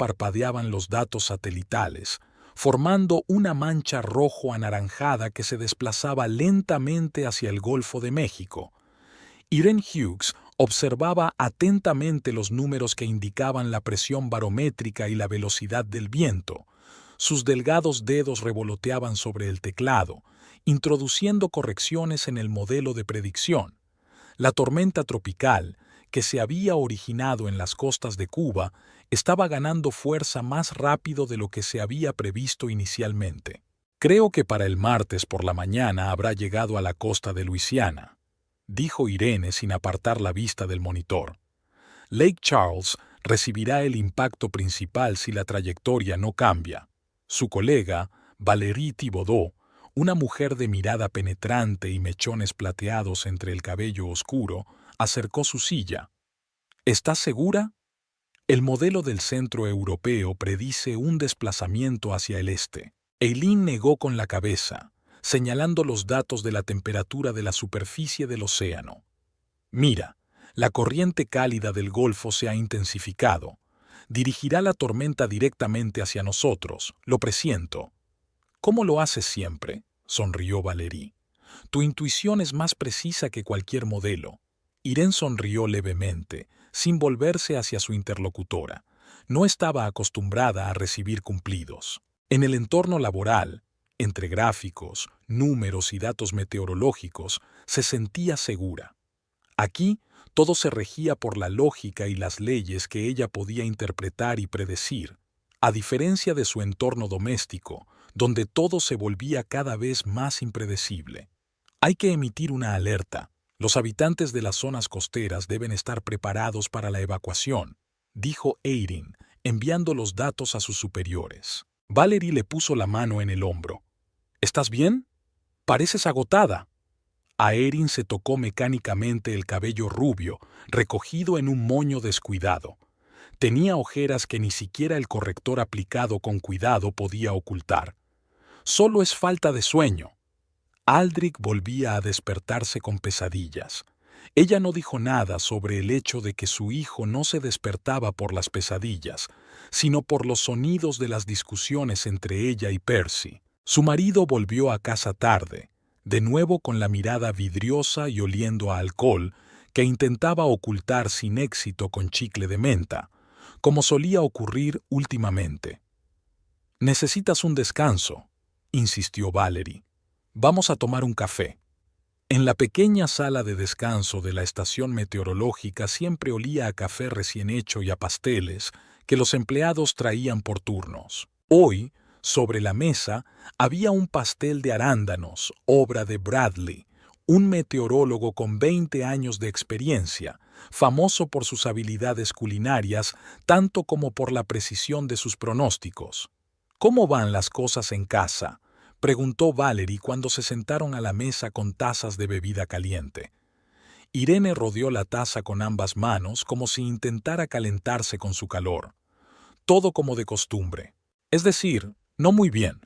parpadeaban los datos satelitales, formando una mancha rojo-anaranjada que se desplazaba lentamente hacia el Golfo de México. Irene Hughes observaba atentamente los números que indicaban la presión barométrica y la velocidad del viento. Sus delgados dedos revoloteaban sobre el teclado, introduciendo correcciones en el modelo de predicción. La tormenta tropical, que se había originado en las costas de Cuba, estaba ganando fuerza más rápido de lo que se había previsto inicialmente. Creo que para el martes por la mañana habrá llegado a la costa de Luisiana, dijo Irene sin apartar la vista del monitor. Lake Charles recibirá el impacto principal si la trayectoria no cambia. Su colega, Valérie Thibodeau, una mujer de mirada penetrante y mechones plateados entre el cabello oscuro, acercó su silla. ¿Estás segura? El modelo del centro europeo predice un desplazamiento hacia el este. Eileen negó con la cabeza, señalando los datos de la temperatura de la superficie del océano. Mira, la corriente cálida del Golfo se ha intensificado. Dirigirá la tormenta directamente hacia nosotros, lo presiento. ¿Cómo lo haces siempre?, sonrió Valérie. Tu intuición es más precisa que cualquier modelo. Irene sonrió levemente, sin volverse hacia su interlocutora. No estaba acostumbrada a recibir cumplidos. En el entorno laboral, entre gráficos, números y datos meteorológicos, se sentía segura. Aquí, todo se regía por la lógica y las leyes que ella podía interpretar y predecir, a diferencia de su entorno doméstico, donde todo se volvía cada vez más impredecible. Hay que emitir una alerta. Los habitantes de las zonas costeras deben estar preparados para la evacuación, dijo Eileen, enviando los datos a sus superiores. Valérie le puso la mano en el hombro. ¿Estás bien? Pareces agotada. A Erin se tocó mecánicamente el cabello rubio, recogido en un moño descuidado. Tenía ojeras que ni siquiera el corrector aplicado con cuidado podía ocultar. Solo es falta de sueño. Aldrich volvía a despertarse con pesadillas. Ella no dijo nada sobre el hecho de que su hijo no se despertaba por las pesadillas, sino por los sonidos de las discusiones entre ella y Percy. Su marido volvió a casa tarde, de nuevo con la mirada vidriosa y oliendo a alcohol, que intentaba ocultar sin éxito con chicle de menta, como solía ocurrir últimamente. «Necesitas un descanso», insistió Valérie. «Vamos a tomar un café». En la pequeña sala de descanso de la estación meteorológica siempre olía a café recién hecho y a pasteles que los empleados traían por turnos. Hoy, sobre la mesa, había un pastel de arándanos, obra de Bradley, un meteorólogo con 20 años de experiencia, famoso por sus habilidades culinarias tanto como por la precisión de sus pronósticos. «¿Cómo van las cosas en casa?», preguntó Valérie cuando se sentaron a la mesa con tazas de bebida caliente. Irene rodeó la taza con ambas manos como si intentara calentarse con su calor. Todo como de costumbre. Es decir, no muy bien,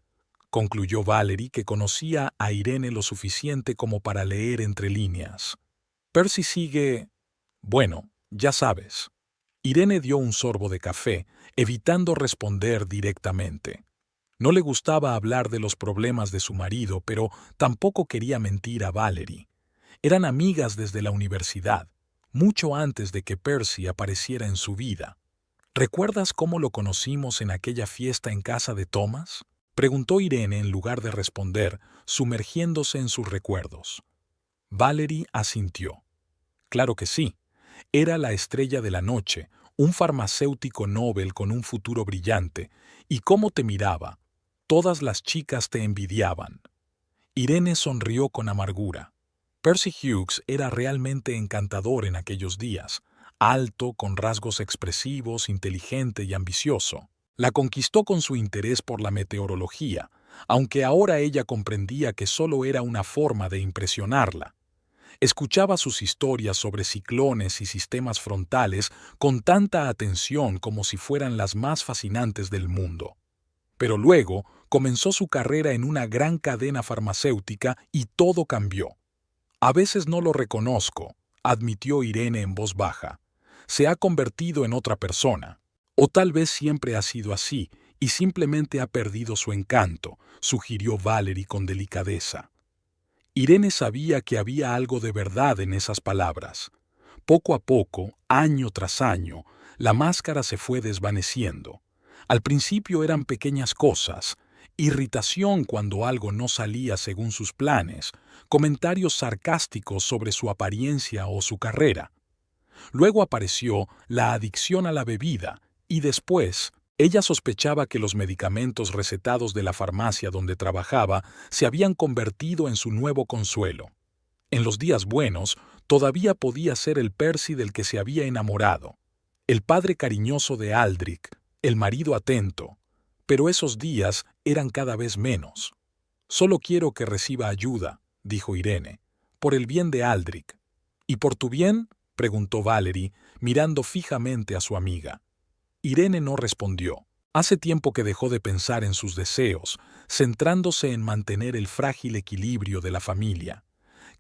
concluyó Valérie, que conocía a Irene lo suficiente como para leer entre líneas. Percy sigue... Bueno, ya sabes. Irene dio un sorbo de café, evitando responder directamente. No le gustaba hablar de los problemas de su marido, pero tampoco quería mentir a Valérie. Eran amigas desde la universidad, mucho antes de que Percy apareciera en su vida. ¿Recuerdas cómo lo conocimos en aquella fiesta en casa de Thomas?, preguntó Irene en lugar de responder, sumergiéndose en sus recuerdos. Valérie asintió. Claro que sí. Era la estrella de la noche, un farmacéutico Nobel con un futuro brillante. ¿Y cómo te miraba? Todas las chicas te envidiaban. Irene sonrió con amargura. Percy Hughes era realmente encantador en aquellos días, alto, con rasgos expresivos, inteligente y ambicioso. La conquistó con su interés por la meteorología, aunque ahora ella comprendía que solo era una forma de impresionarla. Escuchaba sus historias sobre ciclones y sistemas frontales con tanta atención como si fueran las más fascinantes del mundo. Pero luego comenzó su carrera en una gran cadena farmacéutica y todo cambió. «A veces no lo reconozco», admitió Irene en voz baja. «Se ha convertido en otra persona». O tal vez siempre ha sido así y simplemente ha perdido su encanto, sugirió Valerie con delicadeza. Irene sabía que había algo de verdad en esas palabras. Poco a poco, año tras año, la máscara se fue desvaneciendo. Al principio eran pequeñas cosas, irritación cuando algo no salía según sus planes, comentarios sarcásticos sobre su apariencia o su carrera. Luego apareció la adicción a la bebida y después, ella sospechaba que los medicamentos recetados de la farmacia donde trabajaba se habían convertido en su nuevo consuelo. En los días buenos, todavía podía ser el Percy del que se había enamorado, el padre cariñoso de Aldrich, el marido atento, pero esos días eran cada vez menos. «Solo quiero que reciba ayuda», dijo Irene, «por el bien de Aldrich». «¿Y por tu bien?», preguntó Valerie, mirando fijamente a su amiga. Irene no respondió. Hace tiempo que dejó de pensar en sus deseos, centrándose en mantener el frágil equilibrio de la familia.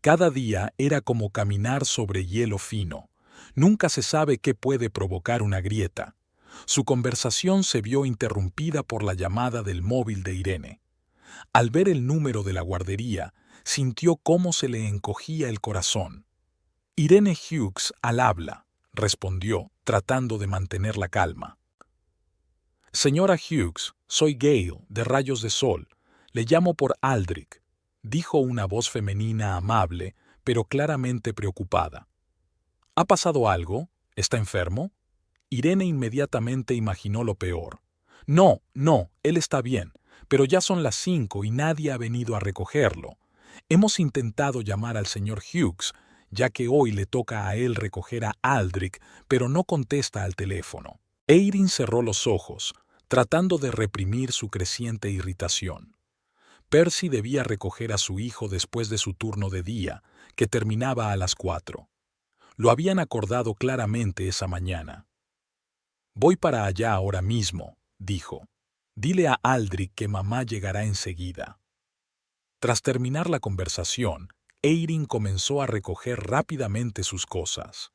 Cada día era como caminar sobre hielo fino. Nunca se sabe qué puede provocar una grieta. Su conversación se vio interrumpida por la llamada del móvil de Irene. Al ver el número de la guardería, sintió cómo se le encogía el corazón. «Irene Hughes al habla», respondió, tratando de mantener la calma. «Señora Hughes, soy Gale, de Rayos de Sol. Le llamo por Aldrich», dijo una voz femenina amable, pero claramente preocupada. «¿Ha pasado algo? ¿Está enfermo?» Irene inmediatamente imaginó lo peor. «No, no, él está bien, pero ya son las 5 y nadie ha venido a recogerlo. Hemos intentado llamar al señor Hughes, ya que hoy le toca a él recoger a Aldrich, pero no contesta al teléfono». Erin cerró los ojos, tratando de reprimir su creciente irritación. Percy debía recoger a su hijo después de su turno de día, que terminaba a las 4. Lo habían acordado claramente esa mañana. «Voy para allá ahora mismo», dijo. «Dile a Aldrich que mamá llegará enseguida». Tras terminar la conversación, Erin comenzó a recoger rápidamente sus cosas.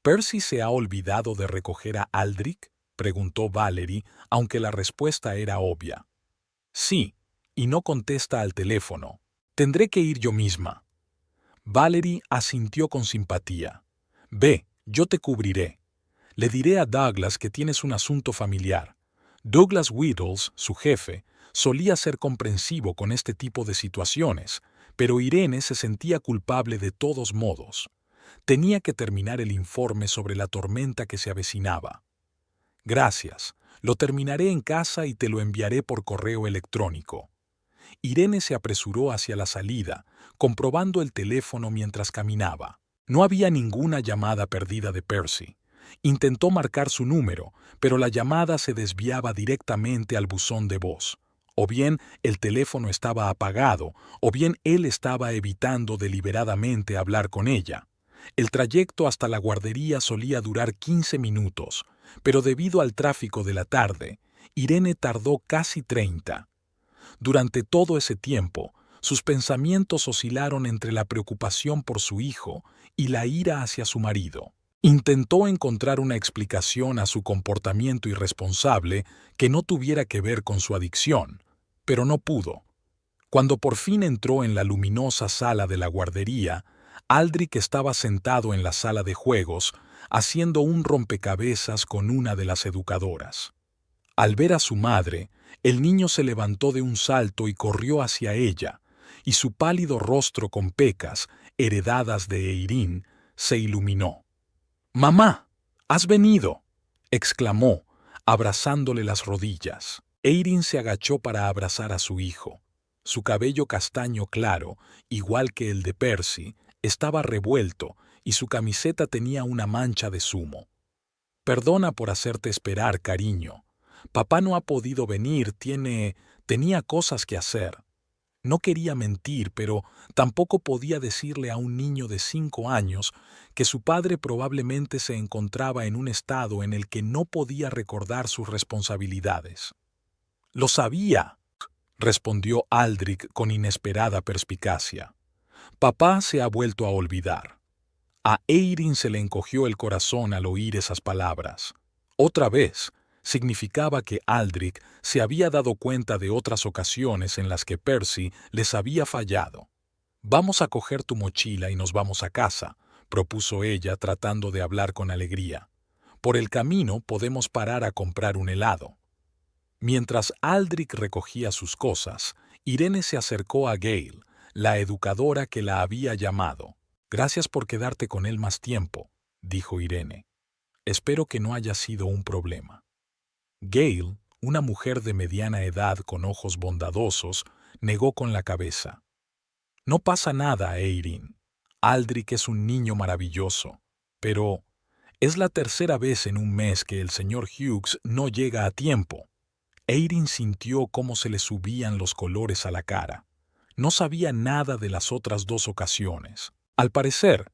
«¿Percy se ha olvidado de recoger a Aldrich?», preguntó Valerie, aunque la respuesta era obvia. «Sí, y no contesta al teléfono. Tendré que ir yo misma». Valerie asintió con simpatía. «Ve, yo te cubriré. Le diré a Douglas que tienes un asunto familiar». Douglas Whittles, su jefe, solía ser comprensivo con este tipo de situaciones, pero Irene se sentía culpable de todos modos. Tenía que terminar el informe sobre la tormenta que se avecinaba. «Gracias. Lo terminaré en casa y te lo enviaré por correo electrónico». Irene se apresuró hacia la salida, comprobando el teléfono mientras caminaba. No había ninguna llamada perdida de Percy. Intentó marcar su número, pero la llamada se desviaba directamente al buzón de voz. O bien el teléfono estaba apagado, o bien él estaba evitando deliberadamente hablar con ella. El trayecto hasta la guardería solía durar 15 minutos, pero debido al tráfico de la tarde, Irene tardó casi 30. Durante todo ese tiempo, sus pensamientos oscilaron entre la preocupación por su hijo y la ira hacia su marido. Intentó encontrar una explicación a su comportamiento irresponsable que no tuviera que ver con su adicción, pero no pudo. Cuando por fin entró en la luminosa sala de la guardería, Aldrich estaba sentado en la sala de juegos, haciendo un rompecabezas con una de las educadoras. Al ver a su madre, el niño se levantó de un salto y corrió hacia ella, y su pálido rostro con pecas, heredadas de Erin, se iluminó. «¡Mamá! ¡Has venido!», exclamó, abrazándole las rodillas. Erin se agachó para abrazar a su hijo. Su cabello castaño claro, igual que el de Percy, estaba revuelto y su camiseta tenía una mancha de zumo. «Perdona por hacerte esperar, cariño. Papá no ha podido venir, tenía cosas que hacer». No quería mentir, pero tampoco podía decirle a un niño de 5 años que su padre probablemente se encontraba en un estado en el que no podía recordar sus responsabilidades. «Lo sabía», respondió Aldrich con inesperada perspicacia. «Papá se ha vuelto a olvidar». A Erin se le encogió el corazón al oír esas palabras. Otra vez, significaba que Aldrich se había dado cuenta de otras ocasiones en las que Percy les había fallado. «Vamos a coger tu mochila y nos vamos a casa», propuso ella tratando de hablar con alegría. «Por el camino podemos parar a comprar un helado». Mientras Aldrich recogía sus cosas, Irene se acercó a Gale, la educadora que la había llamado. «Gracias por quedarte con él más tiempo», dijo Irene. «Espero que no haya sido un problema». Gale, una mujer de mediana edad con ojos bondadosos, negó con la cabeza. «No pasa nada, Eirin. Aldrich es un niño maravilloso, pero es la tercera vez en un mes que el señor Hughes no llega a tiempo». Eirin sintió cómo se le subían los colores a la cara. No sabía nada de las otras dos ocasiones. Al parecer,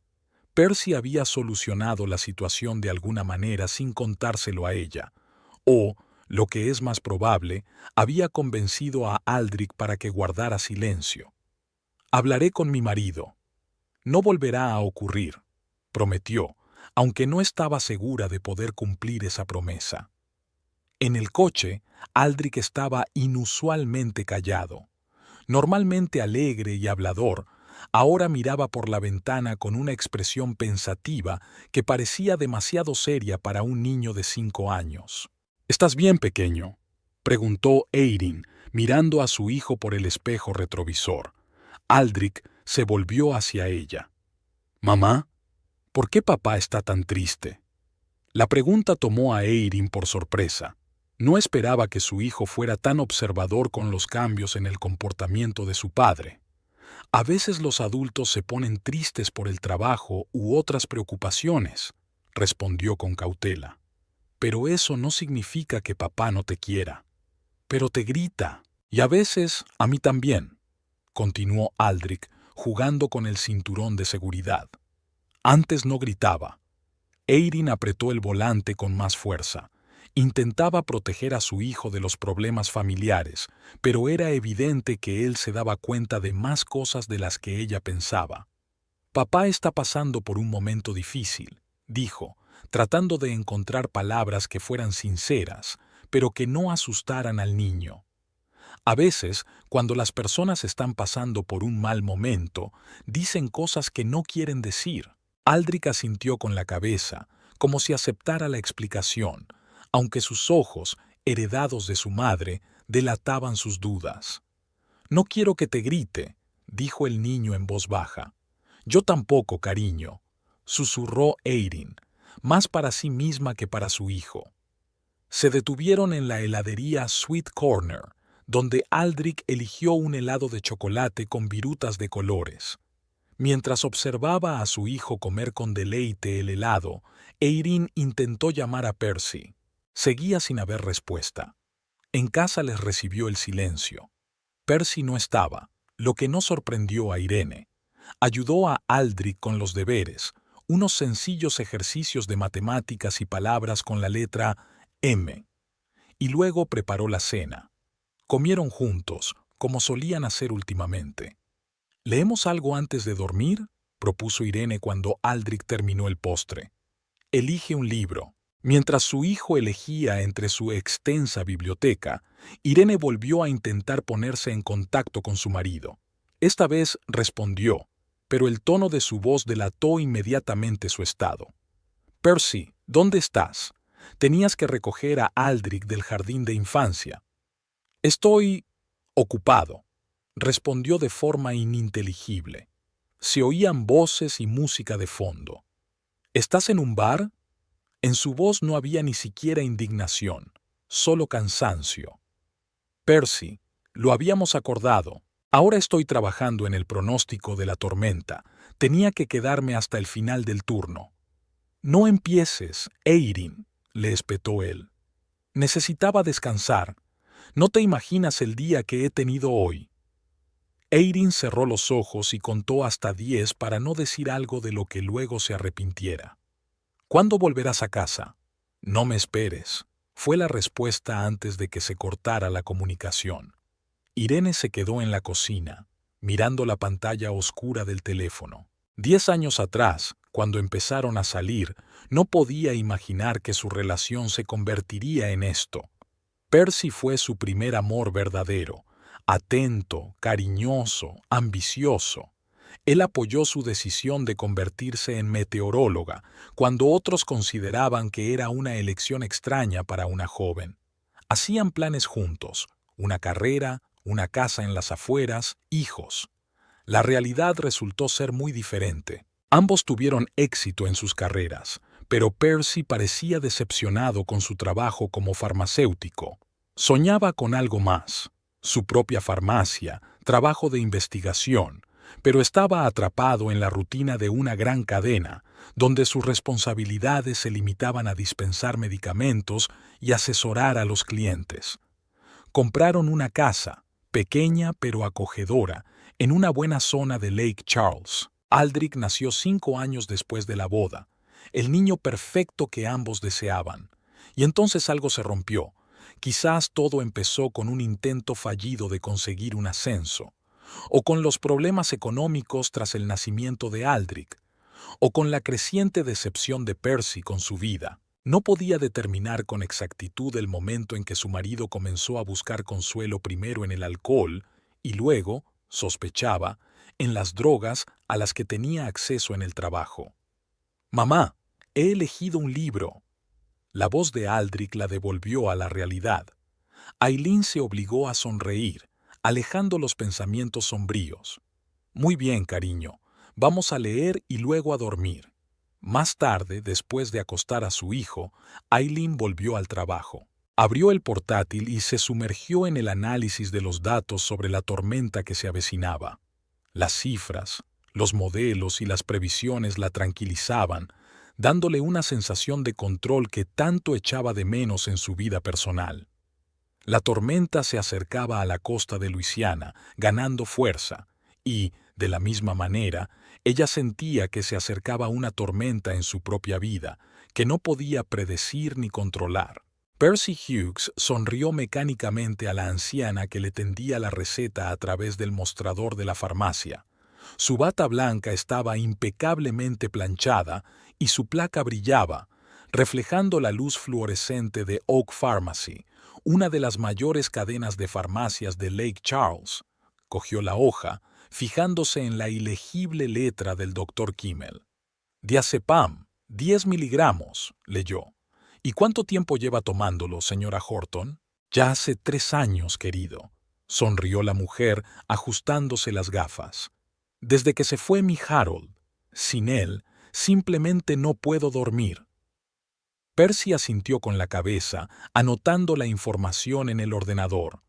Percy había solucionado la situación de alguna manera sin contárselo a ella, o, lo que es más probable, había convencido a Aldrich para que guardara silencio. «Hablaré con mi marido. No volverá a ocurrir», prometió, aunque no estaba segura de poder cumplir esa promesa. En el coche, Aldrich estaba inusualmente callado. Normalmente alegre y hablador, ahora miraba por la ventana con una expresión pensativa que parecía demasiado seria para un niño de 5 años. «¿Estás bien, pequeño?», preguntó Eirin, mirando a su hijo por el espejo retrovisor. Aldrich se volvió hacia ella. «Mamá, ¿por qué papá está tan triste?». La pregunta tomó a Eirin por sorpresa. No esperaba que su hijo fuera tan observador con los cambios en el comportamiento de su padre. «A veces los adultos se ponen tristes por el trabajo u otras preocupaciones», respondió con cautela. «Pero eso no significa que papá no te quiera. Pero te grita, y a veces a mí también», continuó Aldrich, jugando con el cinturón de seguridad. Antes no gritaba. Eirin apretó el volante con más fuerza. Intentaba proteger a su hijo de los problemas familiares, pero era evidente que él se daba cuenta de más cosas de las que ella pensaba. «Papá está pasando por un momento difícil», dijo, tratando de encontrar palabras que fueran sinceras, pero que no asustaran al niño. A veces, cuando las personas están pasando por un mal momento, dicen cosas que no quieren decir. Aldrich asintió con la cabeza, como si aceptara la explicación, aunque sus ojos, heredados de su madre, delataban sus dudas. «No quiero que te grite», dijo el niño en voz baja. «Yo tampoco, cariño», susurró Eirin, más para sí misma que para su hijo. Se detuvieron en la heladería Sweet Corner, donde Aldrich eligió un helado de chocolate con virutas de colores. Mientras observaba a su hijo comer con deleite el helado, Eirin intentó llamar a Percy. Seguía sin haber respuesta. En casa les recibió el silencio. Percy no estaba, lo que no sorprendió a Irene. Ayudó a Aldrich con los deberes, unos sencillos ejercicios de matemáticas y palabras con la letra M. Y luego preparó la cena. Comieron juntos, como solían hacer últimamente. «¿Leemos algo antes de dormir?», propuso Irene cuando Aldrich terminó el postre. «Elige un libro». Mientras su hijo elegía entre su extensa biblioteca, Irene volvió a intentar ponerse en contacto con su marido. Esta vez respondió, pero el tono de su voz delató inmediatamente su estado. «Percy, ¿dónde estás? Tenías que recoger a Aldrich del jardín de infancia». «Estoy ocupado», respondió de forma ininteligible. Se oían voces y música de fondo. «¿Estás en un bar?». En su voz no había ni siquiera indignación, solo cansancio. «Percy, lo habíamos acordado. Ahora estoy trabajando en el pronóstico de la tormenta. Tenía que quedarme hasta el final del turno». «No empieces, Eirin», le espetó él. «Necesitaba descansar. No te imaginas el día que he tenido hoy». Eirin cerró los ojos y contó hasta 10 para no decir algo de lo que luego se arrepintiera. «¿Cuándo volverás a casa?». «No me esperes», fue la respuesta antes de que se cortara la comunicación. Irene se quedó en la cocina, mirando la pantalla oscura del teléfono. 10 años atrás, Cuando empezaron a salir, no podía imaginar que su relación se convertiría en esto. Percy fue su primer amor verdadero, atento, cariñoso, ambicioso. Él apoyó su decisión de convertirse en meteoróloga, cuando otros consideraban que era una elección extraña para una joven. Hacían planes juntos, una carrera, una casa en las afueras, hijos. La realidad resultó ser muy diferente. Ambos tuvieron éxito en sus carreras, pero Percy parecía decepcionado con su trabajo como farmacéutico. Soñaba con algo más, su propia farmacia, trabajo de investigación, pero estaba atrapado en la rutina de una gran cadena, donde sus responsabilidades se limitaban a dispensar medicamentos y asesorar a los clientes. Compraron una casa, pequeña pero acogedora, en una buena zona de Lake Charles. Aldrich nació 5 años después de la boda, el niño perfecto que ambos deseaban. Y entonces algo se rompió. Quizás todo empezó con un intento fallido de conseguir un ascenso, o con los problemas económicos tras el nacimiento de Aldrich, o con la creciente decepción de Percy con su vida. No podía determinar con exactitud el momento en que su marido comenzó a buscar consuelo primero en el alcohol y luego, sospechaba, en las drogas a las que tenía acceso en el trabajo. «Mamá, he elegido un libro». La voz de Aldrich la devolvió a la realidad. Aileen se obligó a sonreír, alejando los pensamientos sombríos. «Muy bien, cariño, vamos a leer y luego a dormir». Más tarde, después de acostar a su hijo, Aileen volvió al trabajo. Abrió el portátil y se sumergió en el análisis de los datos sobre la tormenta que se avecinaba. Las cifras, los modelos y las previsiones la tranquilizaban, dándole una sensación de control que tanto echaba de menos en su vida personal. La tormenta se acercaba a la costa de Luisiana, ganando fuerza, y, de la misma manera, ella sentía que se acercaba una tormenta en su propia vida, que no podía predecir ni controlar. Percy Hughes sonrió mecánicamente a la anciana que le tendía la receta a través del mostrador de la farmacia. Su bata blanca estaba impecablemente planchada y su placa brillaba, reflejando la luz fluorescente de Oak Pharmacy, una de las mayores cadenas de farmacias de Lake Charles. Cogió la hoja, fijándose en la ilegible letra del Dr. Kimmel. «Diazepam, 10 miligramos», leyó. «¿Y cuánto tiempo lleva tomándolo, señora Horton?» «Ya hace 3 años, querido», sonrió la mujer, ajustándose las gafas. «Desde que se fue mi Harold. Sin él, simplemente no puedo dormir». Percy asintió con la cabeza, anotando la información en el ordenador.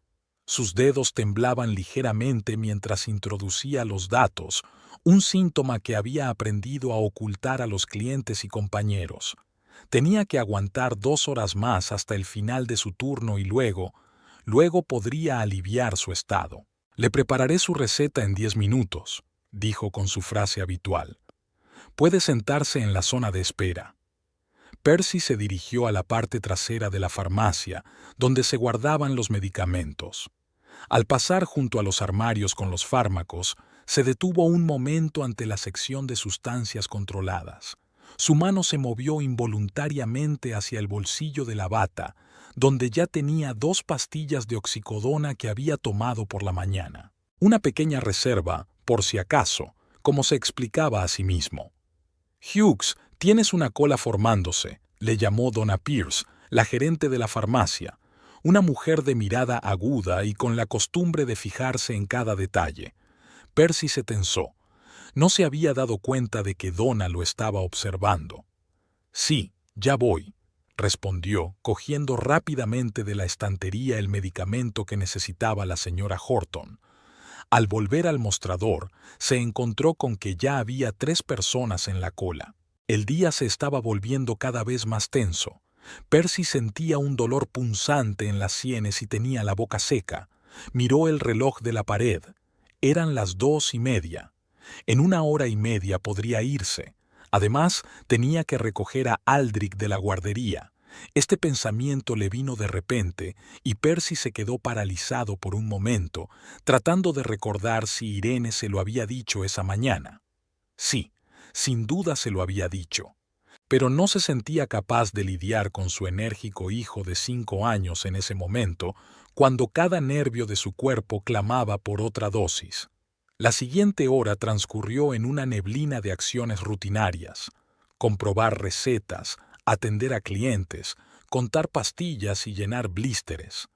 Sus dedos temblaban ligeramente mientras introducía los datos, un síntoma que había aprendido a ocultar a los clientes y compañeros. Tenía que aguantar 2 horas más hasta el final de su turno y luego podría aliviar su estado. «Le prepararé su receta en 10 minutos», dijo con su frase habitual. «Puede sentarse en la zona de espera». Percy se dirigió a la parte trasera de la farmacia, donde se guardaban los medicamentos. Al pasar junto a los armarios con los fármacos, se detuvo un momento ante la sección de sustancias controladas. Su mano se movió involuntariamente hacia el bolsillo de la bata, donde ya tenía 2 pastillas de oxicodona que había tomado por la mañana. Una pequeña reserva, por si acaso, como se explicaba a sí mismo. «Hughes, tienes una cola formándose», le llamó Donna Pierce, la gerente de la farmacia, una mujer de mirada aguda y con la costumbre de fijarse en cada detalle. Percy se tensó. No se había dado cuenta de que Donna lo estaba observando. «Sí, ya voy», respondió, cogiendo rápidamente de la estantería el medicamento que necesitaba la señora Horton. Al volver al mostrador, se encontró con que ya había 3 personas en la cola. El día se estaba volviendo cada vez más tenso. Percy sentía un dolor punzante en las sienes y tenía la boca seca. Miró el reloj de la pared. Eran las 2:30. En 1 hora y media podría irse. Además, tenía que recoger a Aldrich de la guardería. Este pensamiento le vino de repente y Percy se quedó paralizado por un momento, tratando de recordar si Irene se lo había dicho esa mañana. Sí, Sin duda se lo había dicho. Pero no se sentía capaz de lidiar con su enérgico hijo de 5 años en ese momento, cuando cada nervio de su cuerpo clamaba por otra dosis. La siguiente hora transcurrió en una neblina de acciones rutinarias: comprobar recetas, atender a clientes, contar pastillas y llenar blísteres.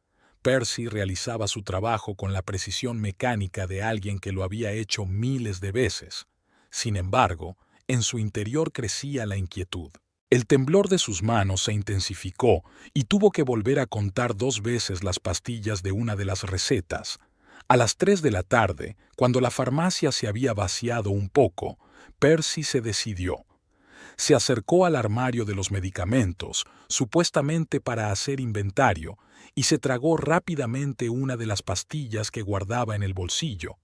Percy realizaba su trabajo con la precisión mecánica de alguien que lo había hecho miles de veces. Sin embargo, en su interior crecía la inquietud. El temblor de sus manos se intensificó y tuvo que volver a contar 2 veces las pastillas de una de las recetas. A las 3 de la tarde, cuando la farmacia se había vaciado un poco, Percy se decidió. Se acercó al armario de los medicamentos, supuestamente para hacer inventario, y se tragó rápidamente una de las pastillas que guardaba en el bolsillo.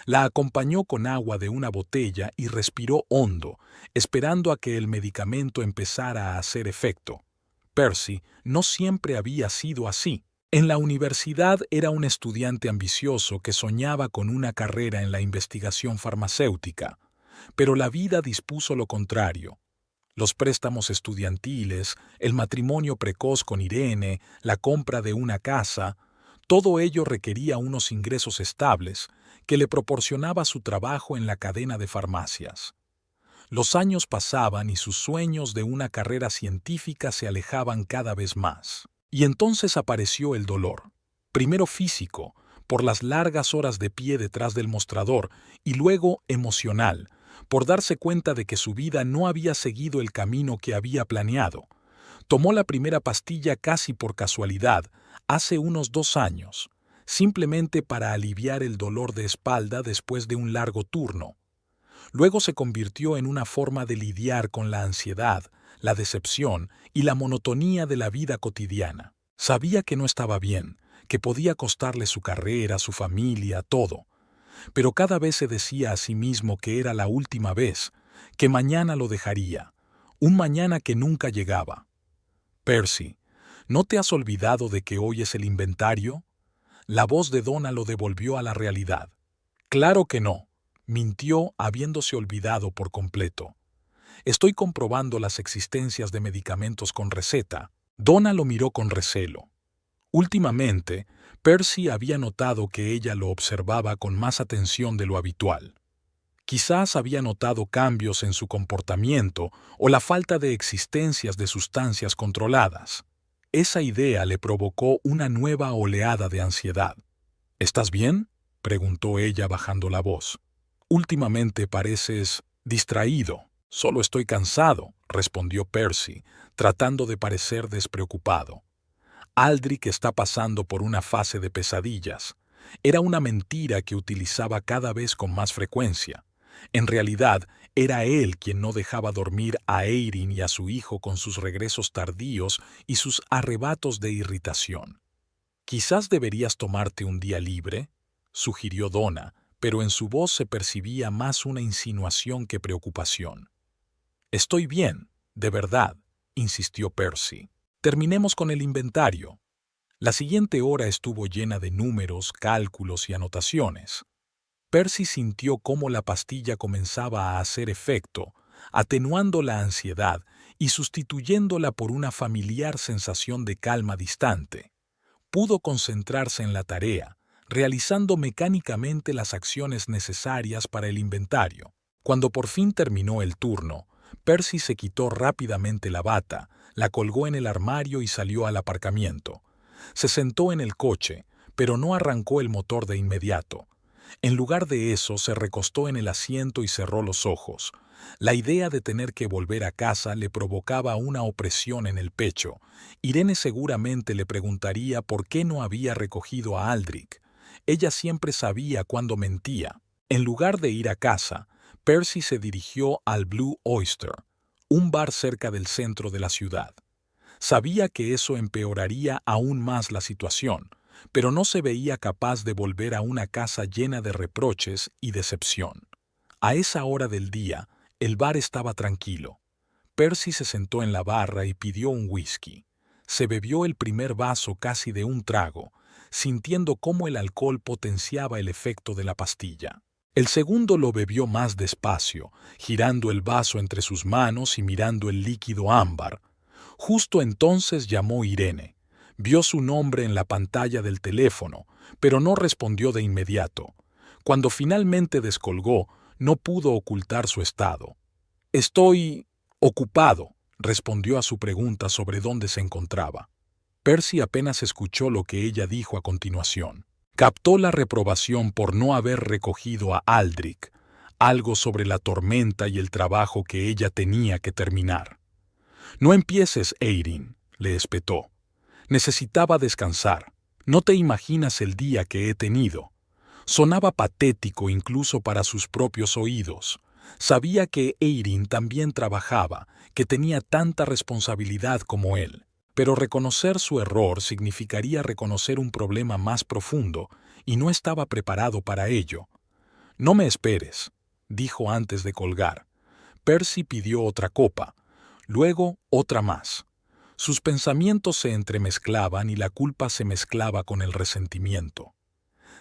La acompañó con agua de una botella y respiró hondo, esperando a que el medicamento empezara a hacer efecto. Percy no siempre había sido así. En la universidad era un estudiante ambicioso que soñaba con una carrera en la investigación farmacéutica, pero la vida dispuso lo contrario. Los préstamos estudiantiles, el matrimonio precoz con Irene, la compra de una casa, todo ello requería unos ingresos estables que le proporcionaba su trabajo en la cadena de farmacias. Los años pasaban y sus sueños de una carrera científica se alejaban cada vez más. Y entonces apareció el dolor, primero físico, por las largas horas de pie detrás del mostrador, y luego emocional, por darse cuenta de que su vida no había seguido el camino que había planeado. Tomó la primera pastilla casi por casualidad, hace unos 2 años, simplemente para aliviar el dolor de espalda después de un largo turno. Luego se convirtió en una forma de lidiar con la ansiedad, la decepción y la monotonía de la vida cotidiana. Sabía que no estaba bien, que podía costarle su carrera, su familia, todo. Pero cada vez se decía a sí mismo que era la última vez, que mañana lo dejaría, un mañana que nunca llegaba. Percy, ¿no te has olvidado de que hoy es el inventario? La voz de Donna lo devolvió a la realidad. Claro que no, mintió habiéndose olvidado por completo. Estoy comprobando las existencias de medicamentos con receta. Donna lo miró con recelo. Últimamente, Percy había notado que ella lo observaba con más atención de lo habitual. Quizás había notado cambios en su comportamiento o la falta de existencias de sustancias controladas. Esa idea le provocó una nueva oleada de ansiedad. ¿Estás bien?, preguntó ella bajando la voz. Últimamente pareces distraído. Solo estoy cansado, respondió Percy, tratando de parecer despreocupado. Aldrich está pasando por una fase de pesadillas. Era una mentira que utilizaba cada vez con más frecuencia. En realidad, era él quien no dejaba dormir a Erin y a su hijo con sus regresos tardíos y sus arrebatos de irritación. «Quizás deberías tomarte un día libre», sugirió Donna, pero en su voz se percibía más una insinuación que preocupación. «Estoy bien, de verdad», insistió Percy. «Terminemos con el inventario». La siguiente hora estuvo llena de números, cálculos y anotaciones. Percy sintió cómo la pastilla comenzaba a hacer efecto, atenuando la ansiedad y sustituyéndola por una familiar sensación de calma distante. Pudo concentrarse en la tarea, realizando mecánicamente las acciones necesarias para el inventario. Cuando por fin terminó el turno, Percy se quitó rápidamente la bata, la colgó en el armario y salió al aparcamiento. Se sentó en el coche, pero no arrancó el motor de inmediato. En lugar de eso, se recostó en el asiento y cerró los ojos. La idea de tener que volver a casa le provocaba una opresión en el pecho. Irene seguramente le preguntaría por qué no había recogido a Aldrich. Ella siempre sabía cuándo mentía. En lugar de ir a casa, Percy se dirigió al Blue Oyster, un bar cerca del centro de la ciudad. Sabía que eso empeoraría aún más la situación, pero no se veía capaz de volver a una casa llena de reproches y decepción. A esa hora del día, el bar estaba tranquilo. Percy se sentó en la barra y pidió un whisky. Se bebió el primer vaso casi de un trago, sintiendo cómo el alcohol potenciaba el efecto de la pastilla. El segundo lo bebió más despacio, girando el vaso entre sus manos y mirando el líquido ámbar. Justo entonces llamó Irene. Vio su nombre en la pantalla del teléfono, pero no respondió de inmediato. Cuando finalmente descolgó, no pudo ocultar su estado. «Estoy ocupado», respondió a su pregunta sobre dónde se encontraba. Percy apenas escuchó lo que ella dijo a continuación. Captó la reprobación por no haber recogido a Aldrich, algo sobre la tormenta y el trabajo que ella tenía que terminar. «No empieces, Eirin», le espetó. «Necesitaba descansar. No te imaginas el día que he tenido». Sonaba patético incluso para sus propios oídos. Sabía que Eirin también trabajaba, que tenía tanta responsabilidad como él. Pero reconocer su error significaría reconocer un problema más profundo, y no estaba preparado para ello. «No me esperes», dijo antes de colgar. Percy pidió otra copa, luego otra más. Sus pensamientos se entremezclaban y la culpa se mezclaba con el resentimiento.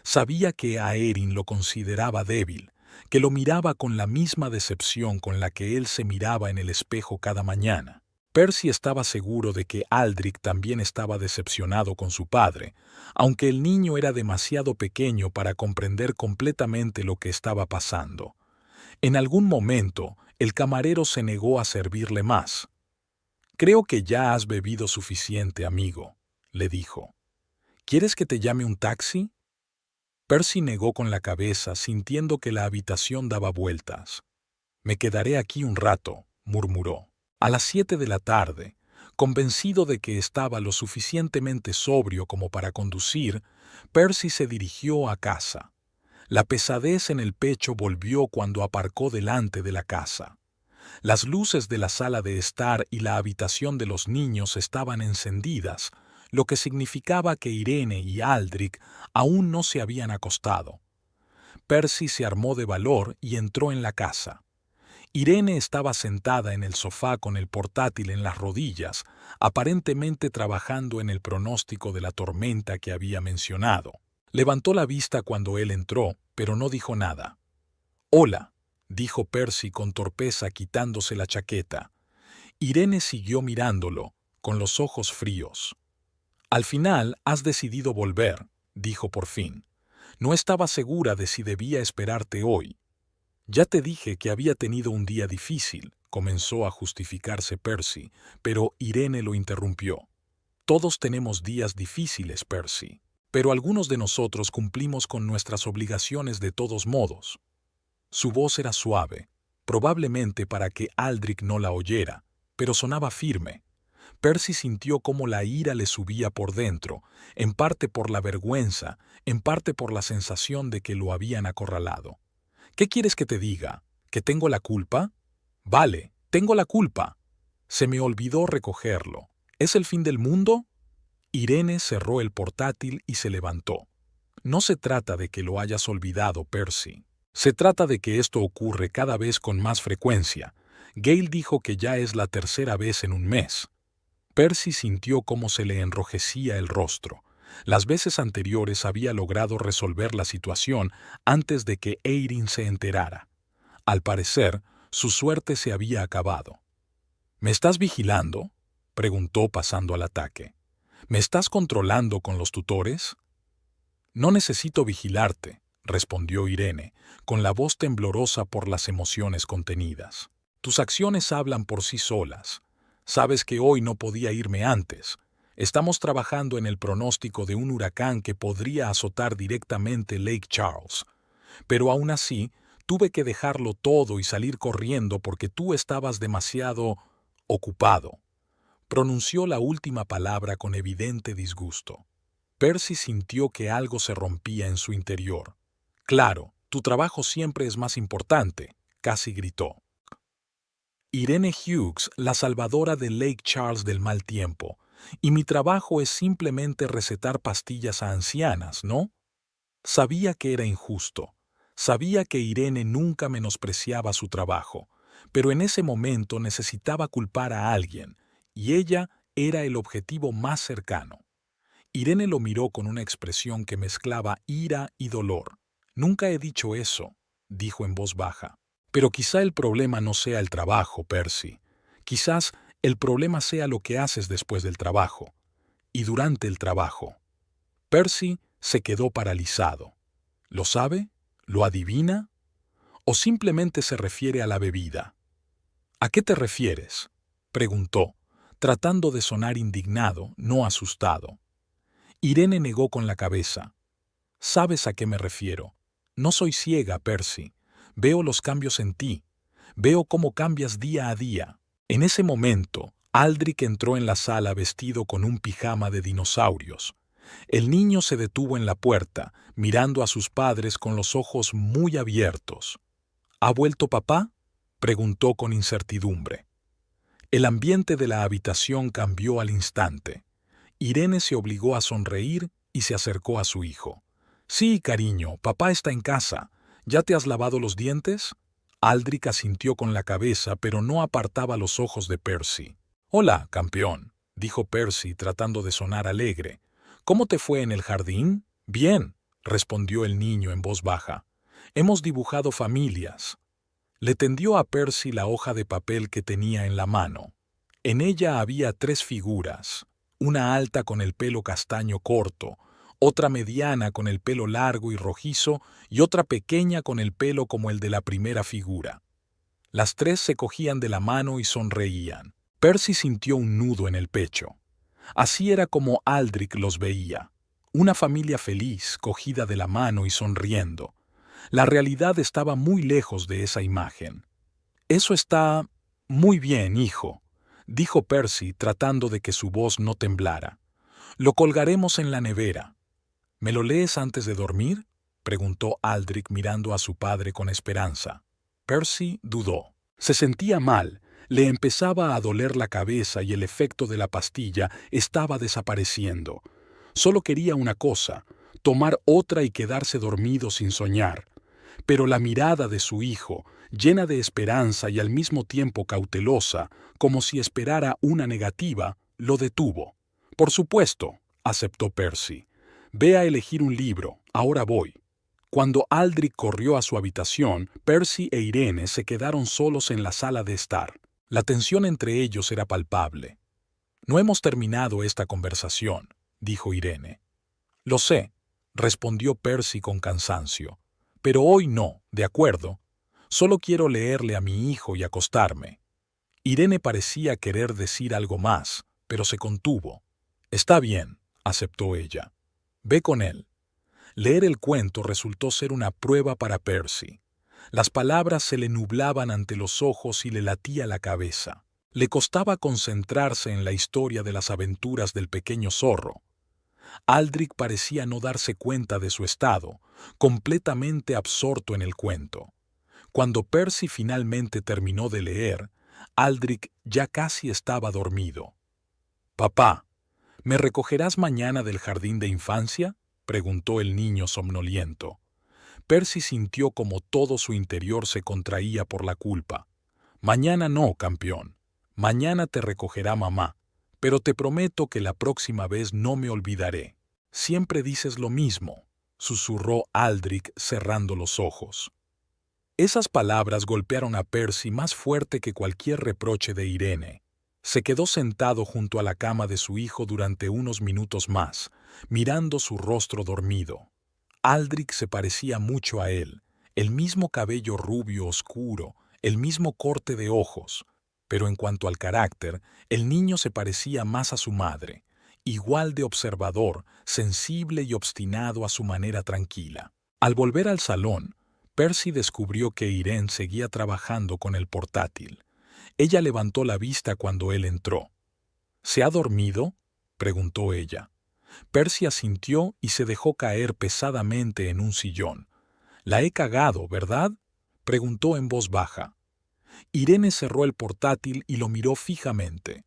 Sabía que Aerin lo consideraba débil, que lo miraba con la misma decepción con la que él se miraba en el espejo cada mañana. Percy estaba seguro de que Aldrich también estaba decepcionado con su padre, aunque el niño era demasiado pequeño para comprender completamente lo que estaba pasando. En algún momento, el camarero se negó a servirle más. «Creo que ya has bebido suficiente, amigo», le dijo. «¿Quieres que te llame un taxi?» Percy negó con la cabeza, sintiendo que la habitación daba vueltas. «Me quedaré aquí un rato», murmuró. A las 7 de la tarde, convencido de que estaba lo suficientemente sobrio como para conducir, Percy se dirigió a casa. La pesadez en el pecho volvió cuando aparcó delante de la casa. Las luces de la sala de estar y la habitación de los niños estaban encendidas, lo que significaba que Irene y Aldrich aún no se habían acostado. Percy se armó de valor y entró en la casa. Irene estaba sentada en el sofá con el portátil en las rodillas, aparentemente trabajando en el pronóstico de la tormenta que había mencionado. Levantó la vista cuando él entró, pero no dijo nada. «Hola», dijo Percy con torpeza quitándose la chaqueta. Irene siguió mirándolo, con los ojos fríos. «Al final has decidido volver», dijo por fin. «No estaba segura de si debía esperarte hoy». «Ya te dije que había tenido un día difícil», comenzó a justificarse Percy, pero Irene lo interrumpió. «Todos tenemos días difíciles, Percy, pero algunos de nosotros cumplimos con nuestras obligaciones de todos modos». Su voz era suave, probablemente para que Aldrich no la oyera, pero sonaba firme. Percy sintió cómo la ira le subía por dentro, en parte por la vergüenza, en parte por la sensación de que lo habían acorralado. «¿Qué quieres que te diga? ¿Que tengo la culpa?» «Vale, tengo la culpa. Se me olvidó recogerlo. ¿Es el fin del mundo?» Irene cerró el portátil y se levantó. «No se trata de que lo hayas olvidado, Percy. Se trata de que esto ocurre cada vez con más frecuencia. Gale dijo que ya es la tercera vez en un mes». Percy sintió cómo se le enrojecía el rostro. Las veces anteriores había logrado resolver la situación antes de que Eirin se enterara. Al parecer, su suerte se había acabado. «¿Me estás vigilando?», preguntó pasando al ataque. «¿Me estás controlando con los tutores?» «No necesito vigilarte», respondió Irene, con la voz temblorosa por las emociones contenidas. «Tus acciones hablan por sí solas. Sabes que hoy no podía irme antes. Estamos trabajando en el pronóstico de un huracán que podría azotar directamente Lake Charles. Pero aún así, tuve que dejarlo todo y salir corriendo porque tú estabas demasiado ocupado». Pronunció la última palabra con evidente disgusto. Percy sintió que algo se rompía en su interior. «Claro, tu trabajo siempre es más importante», casi gritó. «Irene Hughes, la salvadora de Lake Charles del mal tiempo, y mi trabajo es simplemente recetar pastillas a ancianas, ¿no?» Sabía que era injusto. Sabía que Irene nunca menospreciaba su trabajo, pero en ese momento necesitaba culpar a alguien, y ella era el objetivo más cercano. Irene lo miró con una expresión que mezclaba ira y dolor. «Nunca he dicho eso», dijo en voz baja. Pero quizá el problema no sea el trabajo, Percy. Quizás el problema sea lo que haces después del trabajo y durante el trabajo. Percy se quedó paralizado. ¿Lo sabe? ¿Lo adivina? ¿O simplemente se refiere a la bebida? ¿A qué te refieres?, preguntó, tratando de sonar indignado, no asustado. Irene negó con la cabeza. ¿Sabes a qué me refiero? No soy ciega, Percy. Veo los cambios en ti. Veo cómo cambias día a día. En ese momento, Aldrich entró en la sala vestido con un pijama de dinosaurios. El niño se detuvo en la puerta, mirando a sus padres con los ojos muy abiertos. ¿Ha vuelto papá?, preguntó con incertidumbre. El ambiente de la habitación cambió al instante. Irene se obligó a sonreír y se acercó a su hijo. Sí, cariño, papá está en casa. ¿Ya te has lavado los dientes? Aldrich asintió con la cabeza, pero no apartaba los ojos de Percy. Hola, campeón, dijo Percy tratando de sonar alegre. ¿Cómo te fue en el jardín? Bien, respondió el niño en voz baja. Hemos dibujado familias. Le tendió a Percy la hoja de papel que tenía en la mano. En ella había 3 figuras, una alta con el pelo castaño corto, otra mediana con el pelo largo y rojizo y otra pequeña con el pelo como el de la primera figura. Las 3 se cogían de la mano y sonreían. Percy sintió un nudo en el pecho. Así era como Aldrich los veía, una familia feliz, cogida de la mano y sonriendo. La realidad estaba muy lejos de esa imagen. Eso está muy bien, hijo, dijo Percy tratando de que su voz no temblara. Lo colgaremos en la nevera. ¿Me lo lees antes de dormir?, preguntó Aldrich mirando a su padre con esperanza. Percy dudó. Se sentía mal, le empezaba a doler la cabeza y el efecto de la pastilla estaba desapareciendo. Solo quería una cosa, tomar otra y quedarse dormido sin soñar. Pero la mirada de su hijo, llena de esperanza y al mismo tiempo cautelosa, como si esperara una negativa, lo detuvo. Por supuesto, aceptó Percy. Ve a elegir un libro, ahora voy. Cuando Aldrich corrió a su habitación, Percy e Irene se quedaron solos en la sala de estar. La tensión entre ellos era palpable. No hemos terminado esta conversación, dijo Irene. Lo sé, respondió Percy con cansancio. Pero hoy no, ¿de acuerdo? Solo quiero leerle a mi hijo y acostarme. Irene parecía querer decir algo más, pero se contuvo. Está bien, aceptó ella. Ve con él. Leer el cuento resultó ser una prueba para Percy. Las palabras se le nublaban ante los ojos y le latía la cabeza. Le costaba concentrarse en la historia de las aventuras del pequeño zorro. Aldrich parecía no darse cuenta de su estado, completamente absorto en el cuento. Cuando Percy finalmente terminó de leer, Aldrich ya casi estaba dormido. «Papá, ¿me recogerás mañana del jardín de infancia?», preguntó el niño somnoliento. Percy sintió como todo su interior se contraía por la culpa. «Mañana no, campeón. Mañana te recogerá mamá. Pero te prometo que la próxima vez no me olvidaré». «Siempre dices lo mismo», susurró Aldrich cerrando los ojos. Esas palabras golpearon a Percy más fuerte que cualquier reproche de Irene. Se quedó sentado junto a la cama de su hijo durante unos minutos más, mirando su rostro dormido. Aldrich se parecía mucho a él, el mismo cabello rubio oscuro, el mismo corte de ojos, pero en cuanto al carácter, el niño se parecía más a su madre, igual de observador, sensible y obstinado a su manera tranquila. Al volver al salón, Percy descubrió que Irene seguía trabajando con el portátil. Ella levantó la vista cuando él entró. «¿Se ha dormido?», preguntó ella. Percy asintió y se dejó caer pesadamente en un sillón. «La he cagado, ¿verdad?», preguntó en voz baja. Irene cerró el portátil y lo miró fijamente.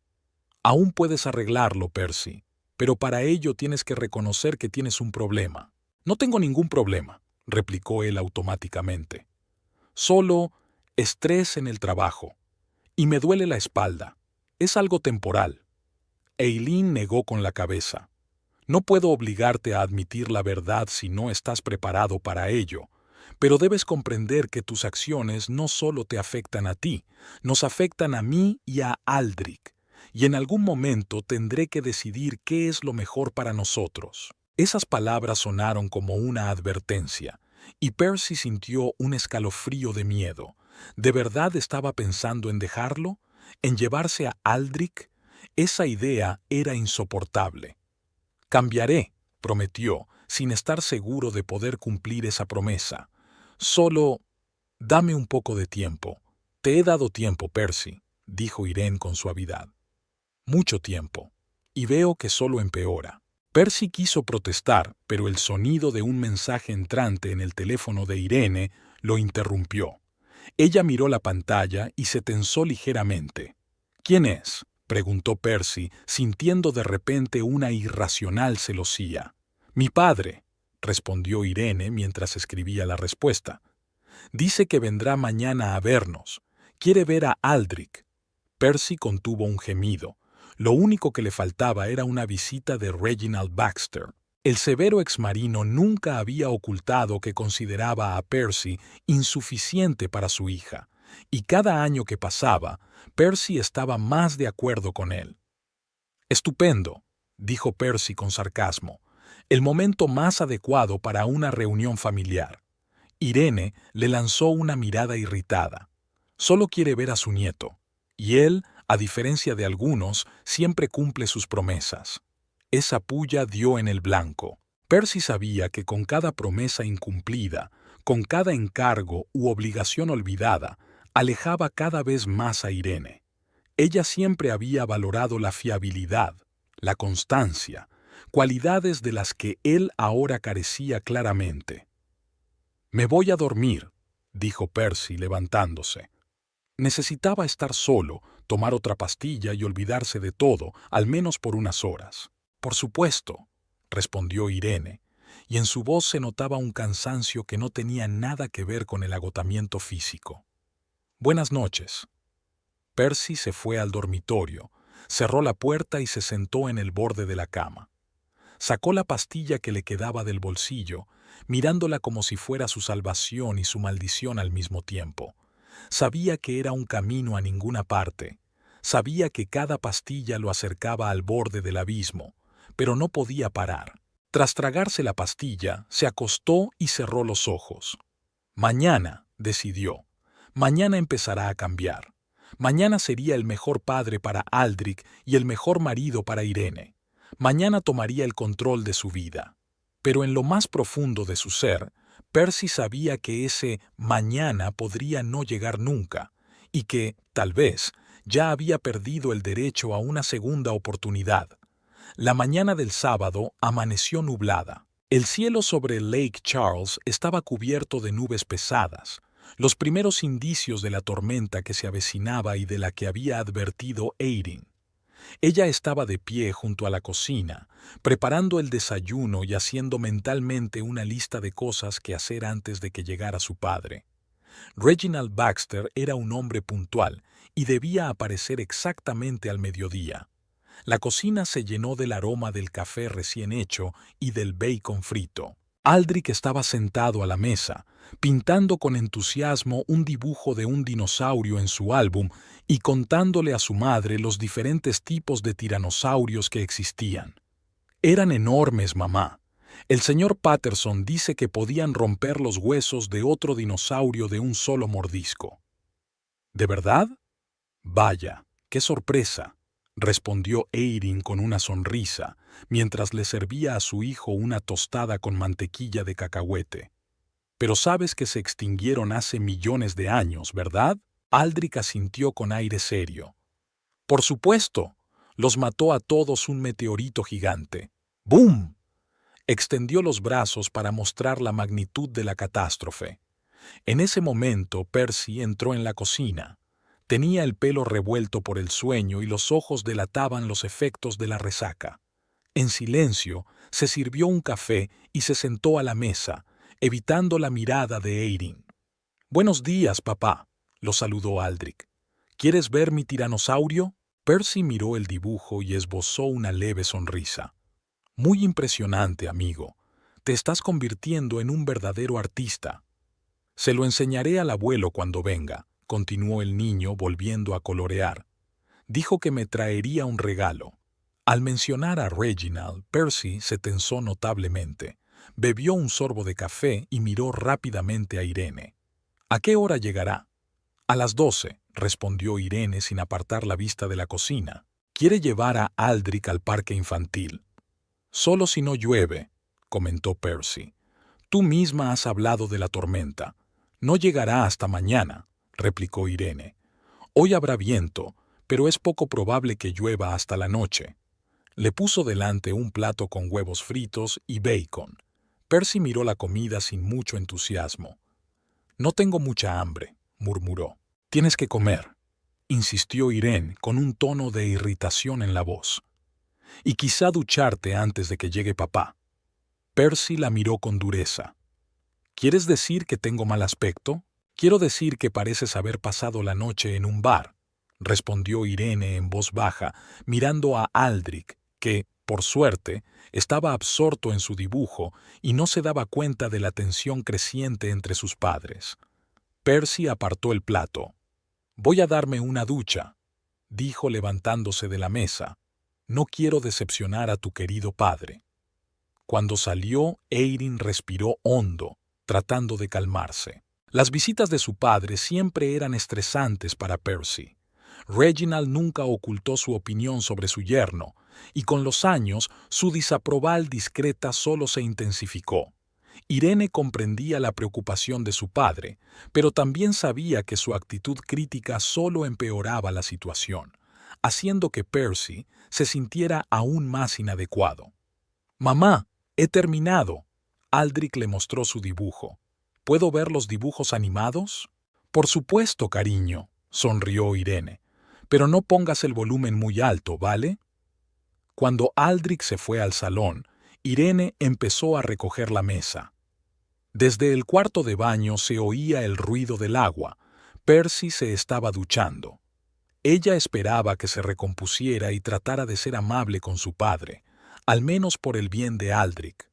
«Aún puedes arreglarlo, Percy, pero para ello tienes que reconocer que tienes un problema». «No tengo ningún problema», replicó él automáticamente. «Solo estrés en el trabajo. Y me duele la espalda. Es algo temporal». Eileen negó con la cabeza. «No puedo obligarte a admitir la verdad si no estás preparado para ello, Pero debes comprender que tus acciones no solo te afectan a ti, nos afectan a mí y a Aldrich, y en algún momento tendré que decidir qué es lo mejor para nosotros. Esas palabras sonaron como una advertencia, y Percy sintió un escalofrío de miedo. ¿De verdad estaba pensando en dejarlo? ¿En llevarse a Aldrich? Esa idea era insoportable. Cambiaré, prometió, sin estar seguro de poder cumplir esa promesa. Solo dame un poco de tiempo. Te he dado tiempo, Percy, dijo Irene con suavidad. Mucho tiempo. Y veo que solo empeora. Percy quiso protestar, pero el sonido de un mensaje entrante en el teléfono de Irene lo interrumpió. Ella miró la pantalla y se tensó ligeramente. ¿Quién es?, preguntó Percy, sintiendo de repente una irracional celosía. Mi padre, respondió Irene mientras escribía la respuesta. Dice que vendrá mañana a vernos. Quiere ver a Aldrich. Percy contuvo un gemido. Lo único que le faltaba era una visita de Reginald Baxter. El severo exmarino nunca había ocultado que consideraba a Percy insuficiente para su hija, y cada año que pasaba, Percy estaba más de acuerdo con él. Estupendo, dijo Percy con sarcasmo. El momento más adecuado para una reunión familiar. Irene le lanzó una mirada irritada. Solo quiere ver a su nieto, y él, a diferencia de algunos, siempre cumple sus promesas. Esa puya dio en el blanco. Percy sabía que con cada promesa incumplida, con cada encargo u obligación olvidada, alejaba cada vez más a Irene. Ella siempre había valorado la fiabilidad, la constancia, cualidades de las que él ahora carecía claramente. «Me voy a dormir», dijo Percy levantándose. Necesitaba estar solo, tomar otra pastilla y olvidarse de todo, al menos por unas horas. «Por supuesto», respondió Irene, y en su voz se notaba un cansancio que no tenía nada que ver con el agotamiento físico. «Buenas noches». Percy se fue al dormitorio, cerró la puerta y se sentó en el borde de la cama. Sacó la pastilla que le quedaba del bolsillo, mirándola como si fuera su salvación y su maldición al mismo tiempo. Sabía que era un camino a ninguna parte. Sabía que cada pastilla lo acercaba al borde del abismo, pero no podía parar. Tras tragarse la pastilla, se acostó y cerró los ojos. Mañana, decidió, mañana empezará a cambiar. Mañana sería el mejor padre para Aldrich y el mejor marido para Irene. Mañana tomaría el control de su vida. Pero en lo más profundo de su ser, Percy sabía que ese mañana podría no llegar nunca, y que, tal vez, ya había perdido el derecho a una segunda oportunidad. La mañana del sábado amaneció nublada. El cielo sobre Lake Charles estaba cubierto de nubes pesadas, los primeros indicios de la tormenta que se avecinaba y de la que había advertido Erin. Ella estaba de pie junto a la cocina, preparando el desayuno y haciendo mentalmente una lista de cosas que hacer antes de que llegara su padre. Reginald Baxter era un hombre puntual y debía aparecer exactamente al mediodía. La cocina se llenó del aroma del café recién hecho y del bacon frito. Aldrich estaba sentado a la mesa, pintando con entusiasmo un dibujo de un dinosaurio en su álbum y contándole a su madre los diferentes tipos de tiranosaurios que existían. «Eran enormes, mamá. El señor Patterson dice que podían romper los huesos de otro dinosaurio de un solo mordisco». «¿De verdad? Vaya, qué sorpresa», respondió Erin con una sonrisa, mientras le servía a su hijo una tostada con mantequilla de cacahuete. «Pero sabes que se extinguieron hace millones de años, ¿verdad?». Aldrich asintió con aire serio. «Por supuesto, los mató a todos un meteorito gigante». ¡Bum! Extendió los brazos para mostrar la magnitud de la catástrofe. En ese momento Percy entró en la cocina. Tenía el pelo revuelto por el sueño y los ojos delataban los efectos de la resaca. En silencio, se sirvió un café y se sentó a la mesa, evitando la mirada de Erin. «Buenos días, papá», lo saludó Aldrich. «¿Quieres ver mi tiranosaurio?». Percy miró el dibujo y esbozó una leve sonrisa. «Muy impresionante, amigo. Te estás convirtiendo en un verdadero artista». Se lo enseñaré al abuelo cuando venga, continuó el niño volviendo a colorear. Dijo que me traería un regalo. Al mencionar a Reginald, Percy se tensó notablemente. Bebió un sorbo de café y miró rápidamente a Irene. ¿A qué hora llegará? A las 12, respondió Irene sin apartar la vista de la cocina. Quiere llevar a Aldrich al parque infantil. Solo si no llueve, comentó Percy. Tú misma has hablado de la tormenta. No llegará hasta mañana, replicó Irene. Hoy habrá viento, pero es poco probable que llueva hasta la noche. Le puso delante un plato con huevos fritos y bacon. Percy miró la comida sin mucho entusiasmo. No tengo mucha hambre, murmuró. Tienes que comer, insistió Irene con un tono de irritación en la voz. Y quizá ducharte antes de que llegue papá. Percy la miró con dureza. ¿Quieres decir que tengo mal aspecto? Quiero decir que pareces haber pasado la noche en un bar, respondió Irene en voz baja, mirando a Aldrich, que, por suerte, estaba absorto en su dibujo y no se daba cuenta de la tensión creciente entre sus padres. Percy apartó el plato. Voy a darme una ducha, dijo levantándose de la mesa. No quiero decepcionar a tu querido padre. Cuando salió, Erin respiró hondo, tratando de calmarse. Las visitas de su padre siempre eran estresantes para Percy. Reginald nunca ocultó su opinión sobre su yerno, y con los años su desaproval discreta solo se intensificó. Irene comprendía la preocupación de su padre, pero también sabía que su actitud crítica solo empeoraba la situación, haciendo que Percy se sintiera aún más inadecuado. «Mamá, he terminado». Aldrich le mostró su dibujo. ¿Puedo ver los dibujos animados? Por supuesto, cariño, sonrió Irene. Pero no pongas el volumen muy alto, ¿vale? Cuando Aldrich se fue al salón, Irene empezó a recoger la mesa. Desde el cuarto de baño se oía el ruido del agua. Percy se estaba duchando. Ella esperaba que se recompusiera y tratara de ser amable con su padre, al menos por el bien de Aldrich.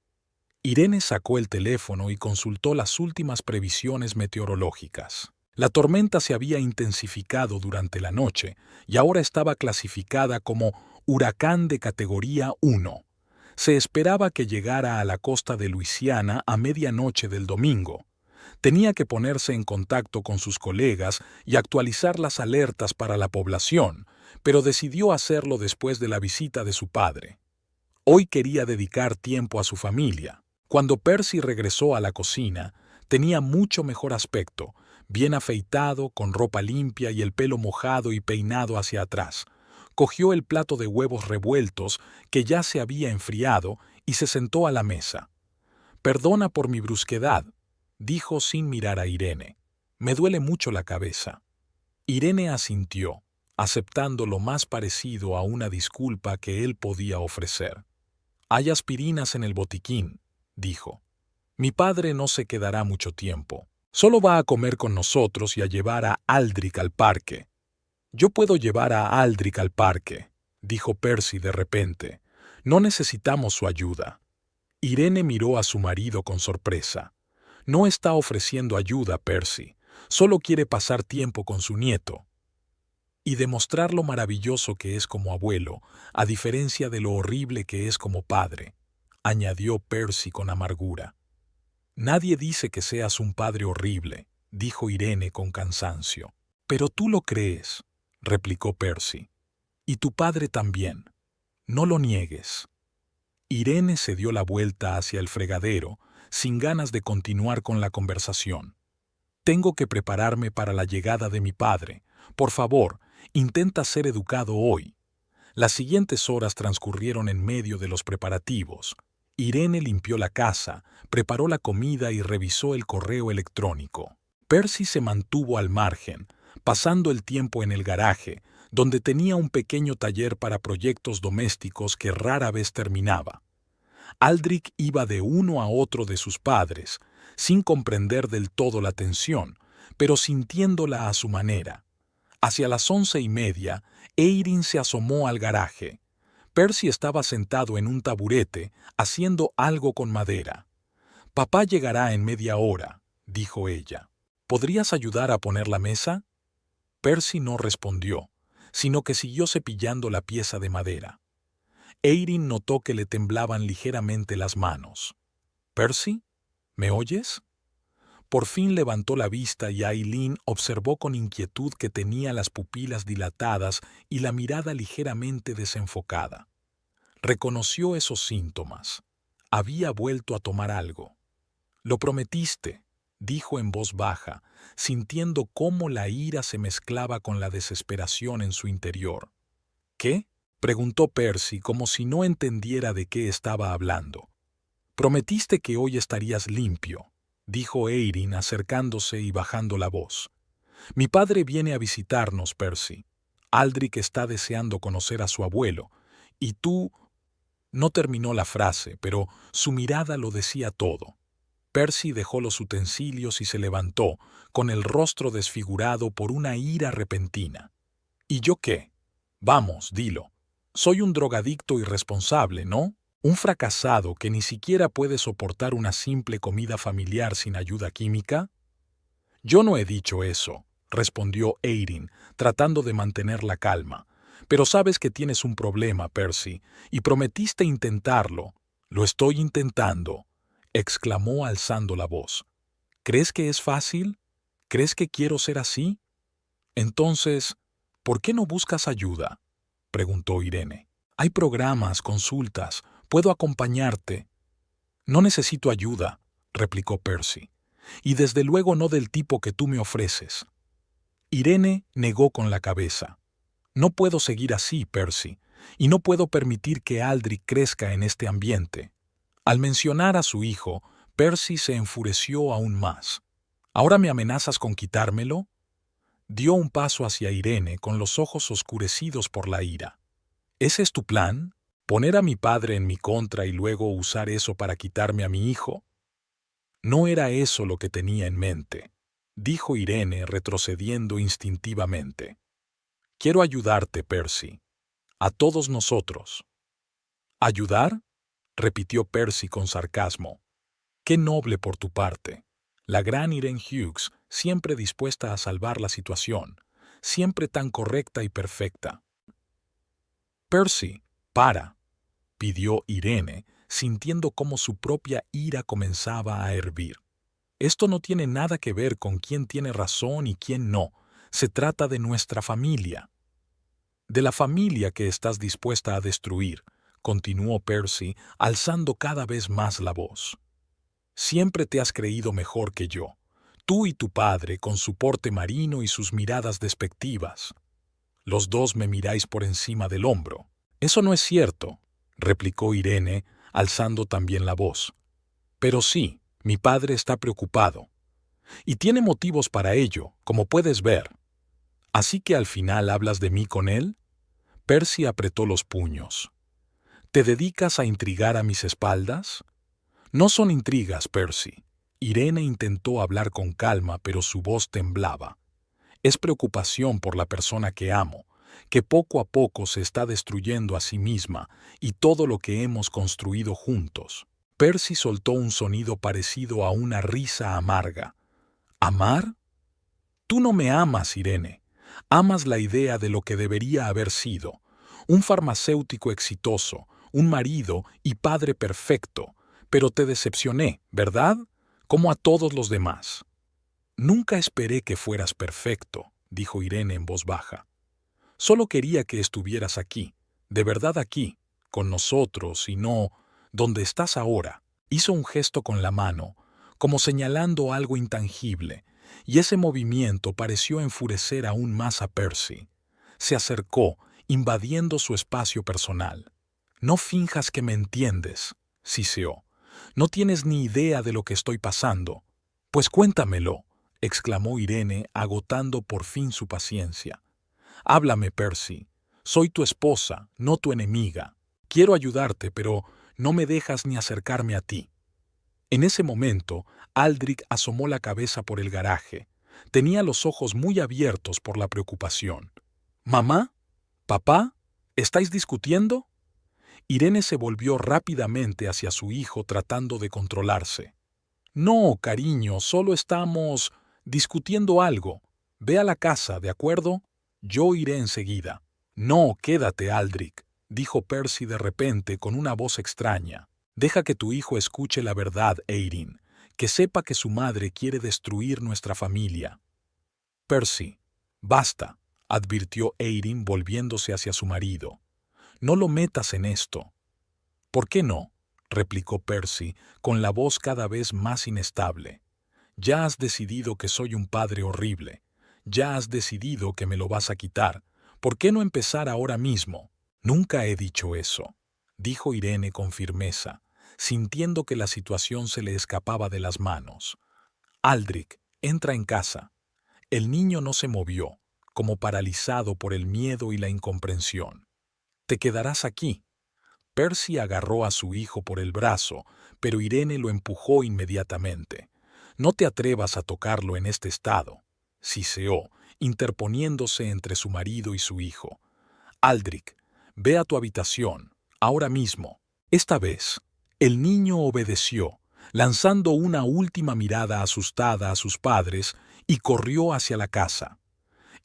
Irene sacó el teléfono y consultó las últimas previsiones meteorológicas. La tormenta se había intensificado durante la noche y ahora estaba clasificada como huracán de categoría 1. Se esperaba que llegara a la costa de Luisiana a medianoche del domingo. Tenía que ponerse en contacto con sus colegas y actualizar las alertas para la población, pero decidió hacerlo después de la visita de su padre. Hoy quería dedicar tiempo a su familia. Cuando Percy regresó a la cocina, tenía mucho mejor aspecto, bien afeitado, con ropa limpia y el pelo mojado y peinado hacia atrás. Cogió el plato de huevos revueltos, que ya se había enfriado, y se sentó a la mesa. «Perdona por mi brusquedad», dijo sin mirar a Irene. «Me duele mucho la cabeza». Irene asintió, aceptando lo más parecido a una disculpa que él podía ofrecer. «Hay aspirinas en el botiquín», dijo. «Mi padre no se quedará mucho tiempo. Solo va a comer con nosotros y a llevar a Aldrich al parque». «Yo puedo llevar a Aldrich al parque», dijo Percy de repente. «No necesitamos su ayuda». Irene miró a su marido con sorpresa. «No está ofreciendo ayuda, Percy. Solo quiere pasar tiempo con su nieto y demostrar lo maravilloso que es como abuelo, a diferencia de lo horrible que es como padre», añadió Percy con amargura. «Nadie dice que seas un padre horrible», dijo Irene con cansancio. «Pero tú lo crees», replicó Percy. «Y tu padre también. No lo niegues». Irene se dio la vuelta hacia el fregadero, sin ganas de continuar con la conversación. «Tengo que prepararme para la llegada de mi padre. Por favor, intenta ser educado hoy». Las siguientes horas transcurrieron en medio de los preparativos. Irene limpió la casa, preparó la comida y revisó el correo electrónico. Percy se mantuvo al margen, pasando el tiempo en el garaje, donde tenía un pequeño taller para proyectos domésticos que rara vez terminaba. Aldrich iba de uno a otro de sus padres, sin comprender del todo la tensión, pero sintiéndola a su manera. Hacia las 11:30, Erin se asomó al garaje. Percy estaba sentado en un taburete, haciendo algo con madera. «Papá llegará en media hora», dijo ella. ¿Podrías ayudar a poner la mesa? Percy no respondió, sino que siguió cepillando la pieza de madera. Erin notó que le temblaban ligeramente las manos. «¿Percy? ¿Me oyes?» Por fin levantó la vista y Aileen observó con inquietud que tenía las pupilas dilatadas y la mirada ligeramente desenfocada. Reconoció esos síntomas. Había vuelto a tomar algo. «Lo prometiste», dijo en voz baja, sintiendo cómo la ira se mezclaba con la desesperación en su interior. «¿Qué?», preguntó Percy como si no entendiera de qué estaba hablando. «Prometiste que hoy estarías limpio», dijo Erin acercándose y bajando la voz. «Mi padre viene a visitarnos, Percy. Aldrich está deseando conocer a su abuelo, y tú...» No terminó la frase, pero su mirada lo decía todo. Percy dejó los utensilios y se levantó, con el rostro desfigurado por una ira repentina. «¿Y yo qué? Vamos, dilo. Soy un drogadicto irresponsable, ¿no? ¿Un fracasado que ni siquiera puede soportar una simple comida familiar sin ayuda química?» «Yo no he dicho eso», respondió Erin, tratando de mantener la calma. «Pero sabes que tienes un problema, Percy, y prometiste intentarlo». «Lo estoy intentando», exclamó alzando la voz. «¿Crees que es fácil? ¿Crees que quiero ser así? Entonces, ¿por qué no buscas ayuda?», preguntó Irene. «Hay programas, consultas, puedo acompañarte». «No necesito ayuda», replicó Percy, «y desde luego no del tipo que tú me ofreces». Irene negó con la cabeza. «No puedo seguir así, Percy, y no puedo permitir que Aldrich crezca en este ambiente». Al mencionar a su hijo, Percy se enfureció aún más. «¿Ahora me amenazas con quitármelo?». Dio un paso hacia Irene con los ojos oscurecidos por la ira. «¿Ese es tu plan? ¿Poner a mi padre en mi contra y luego usar eso para quitarme a mi hijo?». «No era eso lo que tenía en mente», dijo Irene retrocediendo instintivamente. «Quiero ayudarte, Percy. A todos nosotros». «¿Ayudar?», repitió Percy con sarcasmo. «Qué noble por tu parte. La gran Irene Hughes, siempre dispuesta a salvar la situación, siempre tan correcta y perfecta». «Percy, para», pidió Irene, sintiendo cómo su propia ira comenzaba a hervir. «Esto no tiene nada que ver con quién tiene razón y quién no. Se trata de nuestra familia». «De la familia que estás dispuesta a destruir», continuó Percy, alzando cada vez más la voz. «Siempre te has creído mejor que yo. Tú y tu padre, con su porte marino y sus miradas despectivas. Los dos me miráis por encima del hombro». «Eso no es cierto», replicó Irene, alzando también la voz. «Pero sí, mi padre está preocupado. Y tiene motivos para ello, como puedes ver». «¿Así que al final hablas de mí con él?». Percy apretó los puños. «¿Te dedicas a intrigar a mis espaldas?». «No son intrigas, Percy». Irene intentó hablar con calma, pero su voz temblaba. «Es preocupación por la persona que amo, que poco a poco se está destruyendo a sí misma y todo lo que hemos construido juntos». Percy soltó un sonido parecido a una risa amarga. «¿Amar? Tú no me amas, Irene. Amas la idea de lo que debería haber sido. Un farmacéutico exitoso, un marido y padre perfecto. Pero te decepcioné, ¿verdad? Como a todos los demás». «Nunca esperé que fueras perfecto», dijo Irene en voz baja. «Solo quería que estuvieras aquí, de verdad aquí, con nosotros y no donde estás ahora». Hizo un gesto con la mano, como señalando algo intangible, y ese movimiento pareció enfurecer aún más a Percy. Se acercó, invadiendo su espacio personal. «No finjas que me entiendes», siseó. «No tienes ni idea de lo que estoy pasando». «Pues cuéntamelo», exclamó Irene, agotando por fin su paciencia. «Háblame, Percy. Soy tu esposa, no tu enemiga. Quiero ayudarte, pero no me dejas ni acercarme a ti». En ese momento, Aldrich asomó la cabeza por el garaje. Tenía los ojos muy abiertos por la preocupación. «¿Mamá? ¿Papá? ¿Estáis discutiendo?». Irene se volvió rápidamente hacia su hijo tratando de controlarse. «No, cariño, solo estamos...» discutiendo algo. Ve a la casa, ¿de acuerdo? Yo iré enseguida. No, quédate, Aldrich, dijo Percy de repente con una voz extraña. Deja que tu hijo escuche la verdad, Eirin, que sepa que su madre quiere destruir nuestra familia. Percy, basta, advirtió Eirin volviéndose hacia su marido. No lo metas en esto. ¿Por qué no?, replicó Percy, con la voz cada vez más inestable. Ya has decidido que soy un padre horrible. Ya has decidido que me lo vas a quitar. ¿Por qué no empezar ahora mismo? Nunca he dicho eso, dijo Irene con firmeza, sintiendo que la situación se le escapaba de las manos. Aldrich, entra en casa. El niño no se movió, como paralizado por el miedo y la incomprensión. Te quedarás aquí. Percy agarró a su hijo por el brazo, pero Irene lo empujó inmediatamente. No te atrevas a tocarlo en este estado, siseó, interponiéndose entre su marido y su hijo. Aldrich, ve a tu habitación, ahora mismo. Esta vez, el niño obedeció, lanzando una última mirada asustada a sus padres y corrió hacia la casa.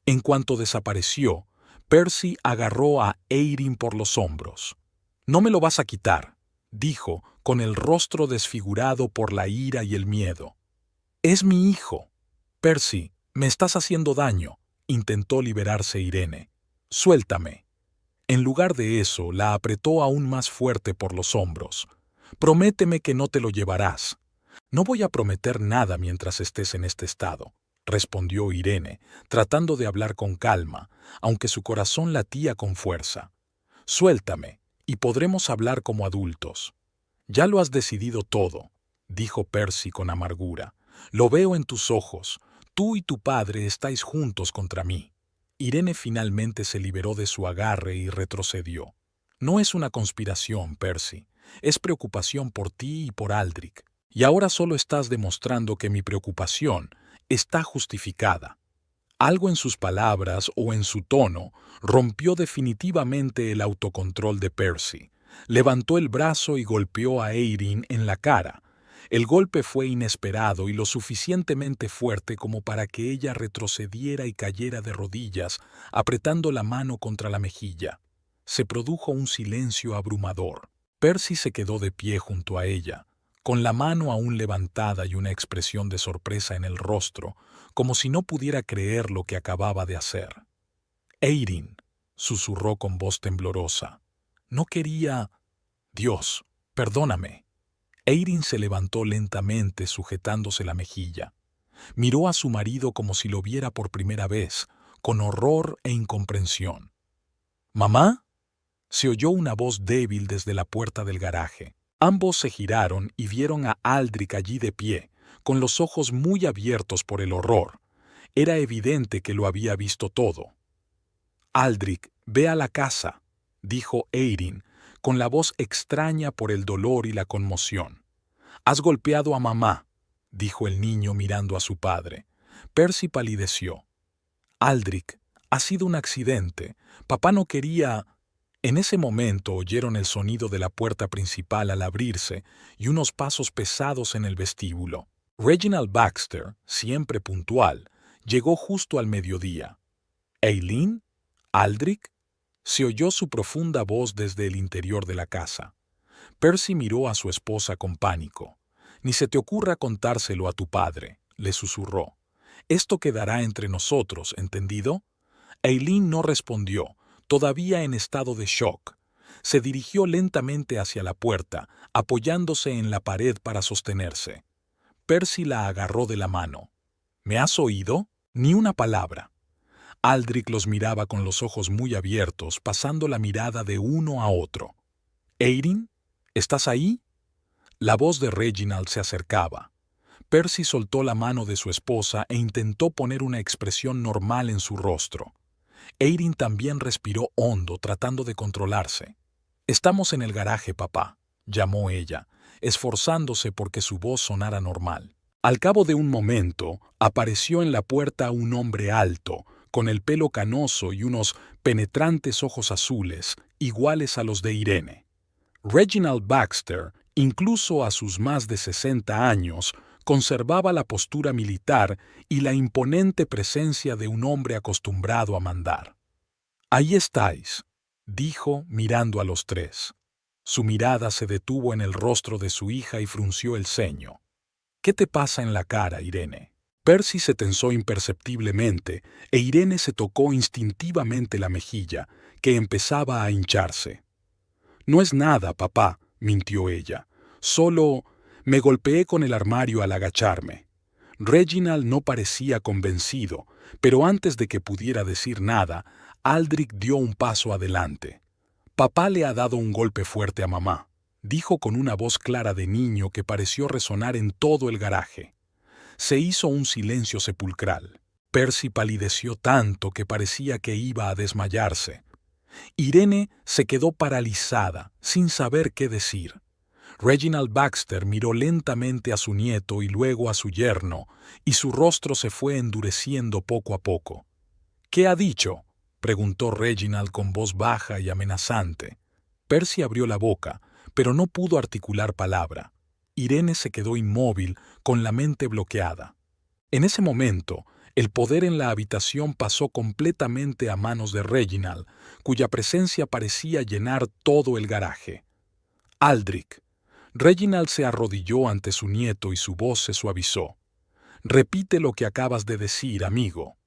En cuanto desapareció, Percy agarró a Eirin por los hombros. «No me lo vas a quitar», dijo, con el rostro desfigurado por la ira y el miedo. «Es mi hijo». «Percy, me estás haciendo daño», intentó liberarse Irene. «Suéltame». En lugar de eso, la apretó aún más fuerte por los hombros. «Prométeme que no te lo llevarás». «No voy a prometer nada mientras estés en este estado», respondió Irene, tratando de hablar con calma, aunque su corazón latía con fuerza. «Suéltame, y podremos hablar como adultos». «Ya lo has decidido todo», dijo Percy con amargura. «Lo veo en tus ojos. Tú y tu padre estáis juntos contra mí». Irene finalmente se liberó de su agarre y retrocedió. «No es una conspiración, Percy. Es preocupación por ti y por Aldrich. Y ahora solo estás demostrando que mi preocupación está justificada». Algo en sus palabras o en su tono rompió definitivamente el autocontrol de Percy. Levantó el brazo y golpeó a Eirin en la cara. El golpe fue inesperado y lo suficientemente fuerte como para que ella retrocediera y cayera de rodillas, apretando la mano contra la mejilla. Se produjo un silencio abrumador. Percy se quedó de pie junto a ella, con la mano aún levantada y una expresión de sorpresa en el rostro, como si no pudiera creer lo que acababa de hacer. «Eirin», susurró con voz temblorosa, «no quería... Dios, perdóname». Eirin se levantó lentamente, sujetándose la mejilla. Miró a su marido como si lo viera por primera vez, con horror e incomprensión. «¿Mamá?», se oyó una voz débil desde la puerta del garaje. Ambos se giraron y vieron a Aldrich allí de pie, con los ojos muy abiertos por el horror. Era evidente que lo había visto todo. «Aldrich, ve a la casa», dijo Eirin, con la voz extraña por el dolor y la conmoción. «Has golpeado a mamá», dijo el niño mirando a su padre. Percy palideció. «Aldrich, ha sido un accidente. Papá no quería...». En ese momento oyeron el sonido de la puerta principal al abrirse y unos pasos pesados en el vestíbulo. Reginald Baxter, siempre puntual, llegó justo al mediodía. «¿Eileen? ¿Aldrich?», se oyó su profunda voz desde el interior de la casa. Percy miró a su esposa con pánico. «Ni se te ocurra contárselo a tu padre», le susurró. «Esto quedará entre nosotros, ¿entendido?». Eileen no respondió, todavía en estado de shock. Se dirigió lentamente hacia la puerta, apoyándose en la pared para sostenerse. Percy la agarró de la mano. «¿Me has oído?». «Ni una palabra». Aldrich los miraba con los ojos muy abiertos, pasando la mirada de uno a otro. «¿Eirin? ¿Estás ahí?». La voz de Reginald se acercaba. Percy soltó la mano de su esposa e intentó poner una expresión normal en su rostro. Eirin también respiró hondo, tratando de controlarse. «Estamos en el garaje, papá», llamó ella, esforzándose porque su voz sonara normal. Al cabo de un momento, apareció en la puerta un hombre alto, con el pelo canoso y unos penetrantes ojos azules, iguales a los de Irene. Reginald Baxter, incluso a sus más de 60 años, conservaba la postura militar y la imponente presencia de un hombre acostumbrado a mandar. «Ahí estáis», dijo mirando a los tres. Su mirada se detuvo en el rostro de su hija y frunció el ceño. «¿Qué te pasa en la cara, Irene?» Percy se tensó imperceptiblemente e Irene se tocó instintivamente la mejilla, que empezaba a hincharse. «No es nada, papá», mintió ella. «Solo me golpeé con el armario al agacharme». Reginald no parecía convencido, pero antes de que pudiera decir nada, Aldrich dio un paso adelante. «Papá le ha dado un golpe fuerte a mamá», dijo con una voz clara de niño que pareció resonar en todo el garaje. Se hizo un silencio sepulcral. Percy palideció tanto que parecía que iba a desmayarse. Irene se quedó paralizada, sin saber qué decir. Reginald Baxter miró lentamente a su nieto y luego a su yerno, y su rostro se fue endureciendo poco a poco. «¿Qué ha dicho?», preguntó Reginald con voz baja y amenazante. Percy abrió la boca, pero no pudo articular palabra. Irene se quedó inmóvil, con la mente bloqueada. En ese momento, el poder en la habitación pasó completamente a manos de Reginald, cuya presencia parecía llenar todo el garaje. «Aldrich». Reginald se arrodilló ante su nieto y su voz se suavizó. «Repite lo que acabas de decir, amigo».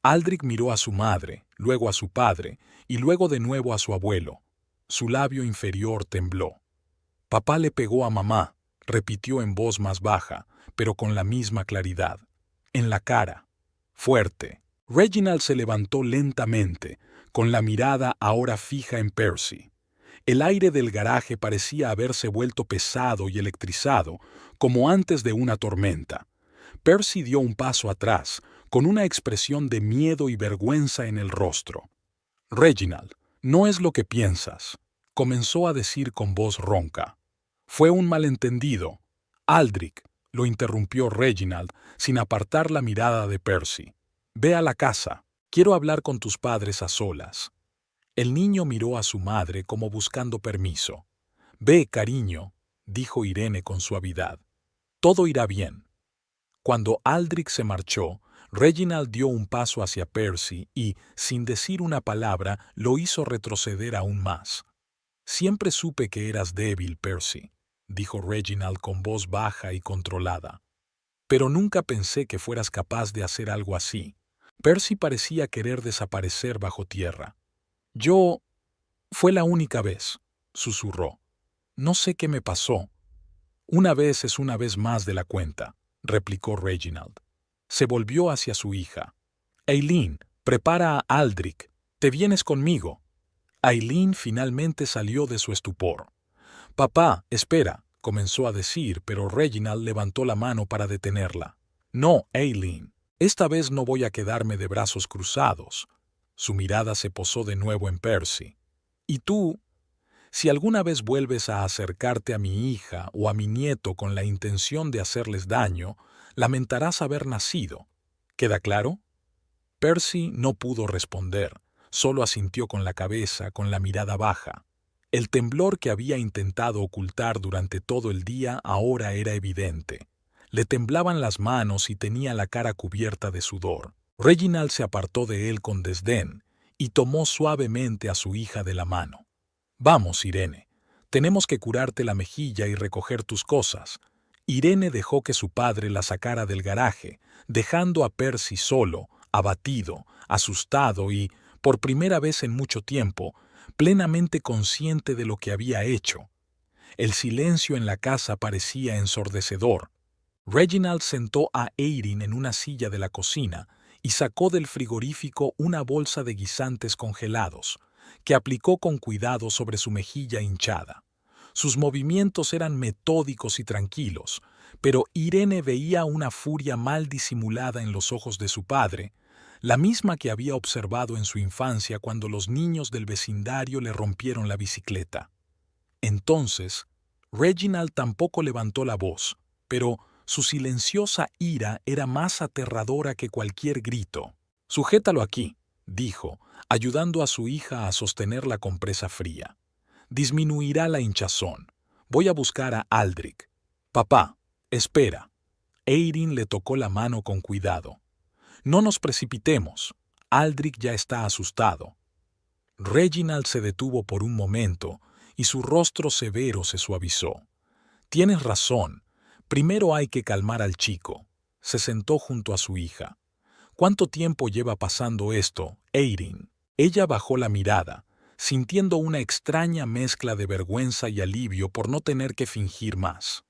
Aldrich miró a su madre, luego a su padre y luego de nuevo a su abuelo. Su labio inferior tembló. «Papá le pegó a mamá», repitió en voz más baja, pero con la misma claridad. «En la cara. Fuerte». Reginald se levantó lentamente, con la mirada ahora fija en Percy. El aire del garaje parecía haberse vuelto pesado y electrizado, como antes de una tormenta. Percy dio un paso atrás, con una expresión de miedo y vergüenza en el rostro. «Reginald, no es lo que piensas», comenzó a decir con voz ronca. «Fue un malentendido». «Aldrich», lo interrumpió Reginald, sin apartar la mirada de Percy. «Ve a la casa. Quiero hablar con tus padres a solas». El niño miró a su madre como buscando permiso. «Ve, cariño», dijo Irene con suavidad. «Todo irá bien». Cuando Aldrich se marchó, Reginald dio un paso hacia Percy y, sin decir una palabra, lo hizo retroceder aún más. «Siempre supe que eras débil, Percy», dijo Reginald con voz baja y controlada. «Pero nunca pensé que fueras capaz de hacer algo así». Percy parecía querer desaparecer bajo tierra. «Yo... fue la única vez», susurró. «No sé qué me pasó». «Una vez es una vez más de la cuenta», replicó Reginald. Se volvió hacia su hija. «Eileen, prepara a Aldrich. Te vienes conmigo». Eileen finalmente salió de su estupor. «Papá, espera», comenzó a decir, pero Reginald levantó la mano para detenerla. «No, Eileen, esta vez no voy a quedarme de brazos cruzados». Su mirada se posó de nuevo en Percy. «Y tú, si alguna vez vuelves a acercarte a mi hija o a mi nieto con la intención de hacerles daño, lamentarás haber nacido. ¿Queda claro?» Percy no pudo responder, solo asintió con la cabeza, con la mirada baja. El temblor que había intentado ocultar durante todo el día ahora era evidente. Le temblaban las manos y tenía la cara cubierta de sudor. Reginald se apartó de él con desdén y tomó suavemente a su hija de la mano. «Vamos, Irene, tenemos que curarte la mejilla y recoger tus cosas». Irene dejó que su padre la sacara del garaje, dejando a Percy solo, abatido, asustado y, por primera vez en mucho tiempo, plenamente consciente de lo que había hecho. El silencio en la casa parecía ensordecedor. Reginald sentó a Eileen en una silla de la cocina y sacó del frigorífico una bolsa de guisantes congelados, que aplicó con cuidado sobre su mejilla hinchada. Sus movimientos eran metódicos y tranquilos, pero Irene veía una furia mal disimulada en los ojos de su padre, la misma que había observado en su infancia cuando los niños del vecindario le rompieron la bicicleta. Entonces, Reginald tampoco levantó la voz, pero su silenciosa ira era más aterradora que cualquier grito. «Sujétalo aquí», dijo, ayudando a su hija a sostener la compresa fría. «Disminuirá la hinchazón. Voy a buscar a Aldrich». «Papá, espera». Erin le tocó la mano con cuidado. No nos precipitemos. Aldrich ya está asustado. Reginald se detuvo por un momento y su rostro severo se suavizó. Tienes razón. Primero hay que calmar al chico. Se sentó junto a su hija. ¿Cuánto tiempo lleva pasando esto, Erin? Ella bajó la mirada, sintiendo una extraña mezcla de vergüenza y alivio por no tener que fingir más.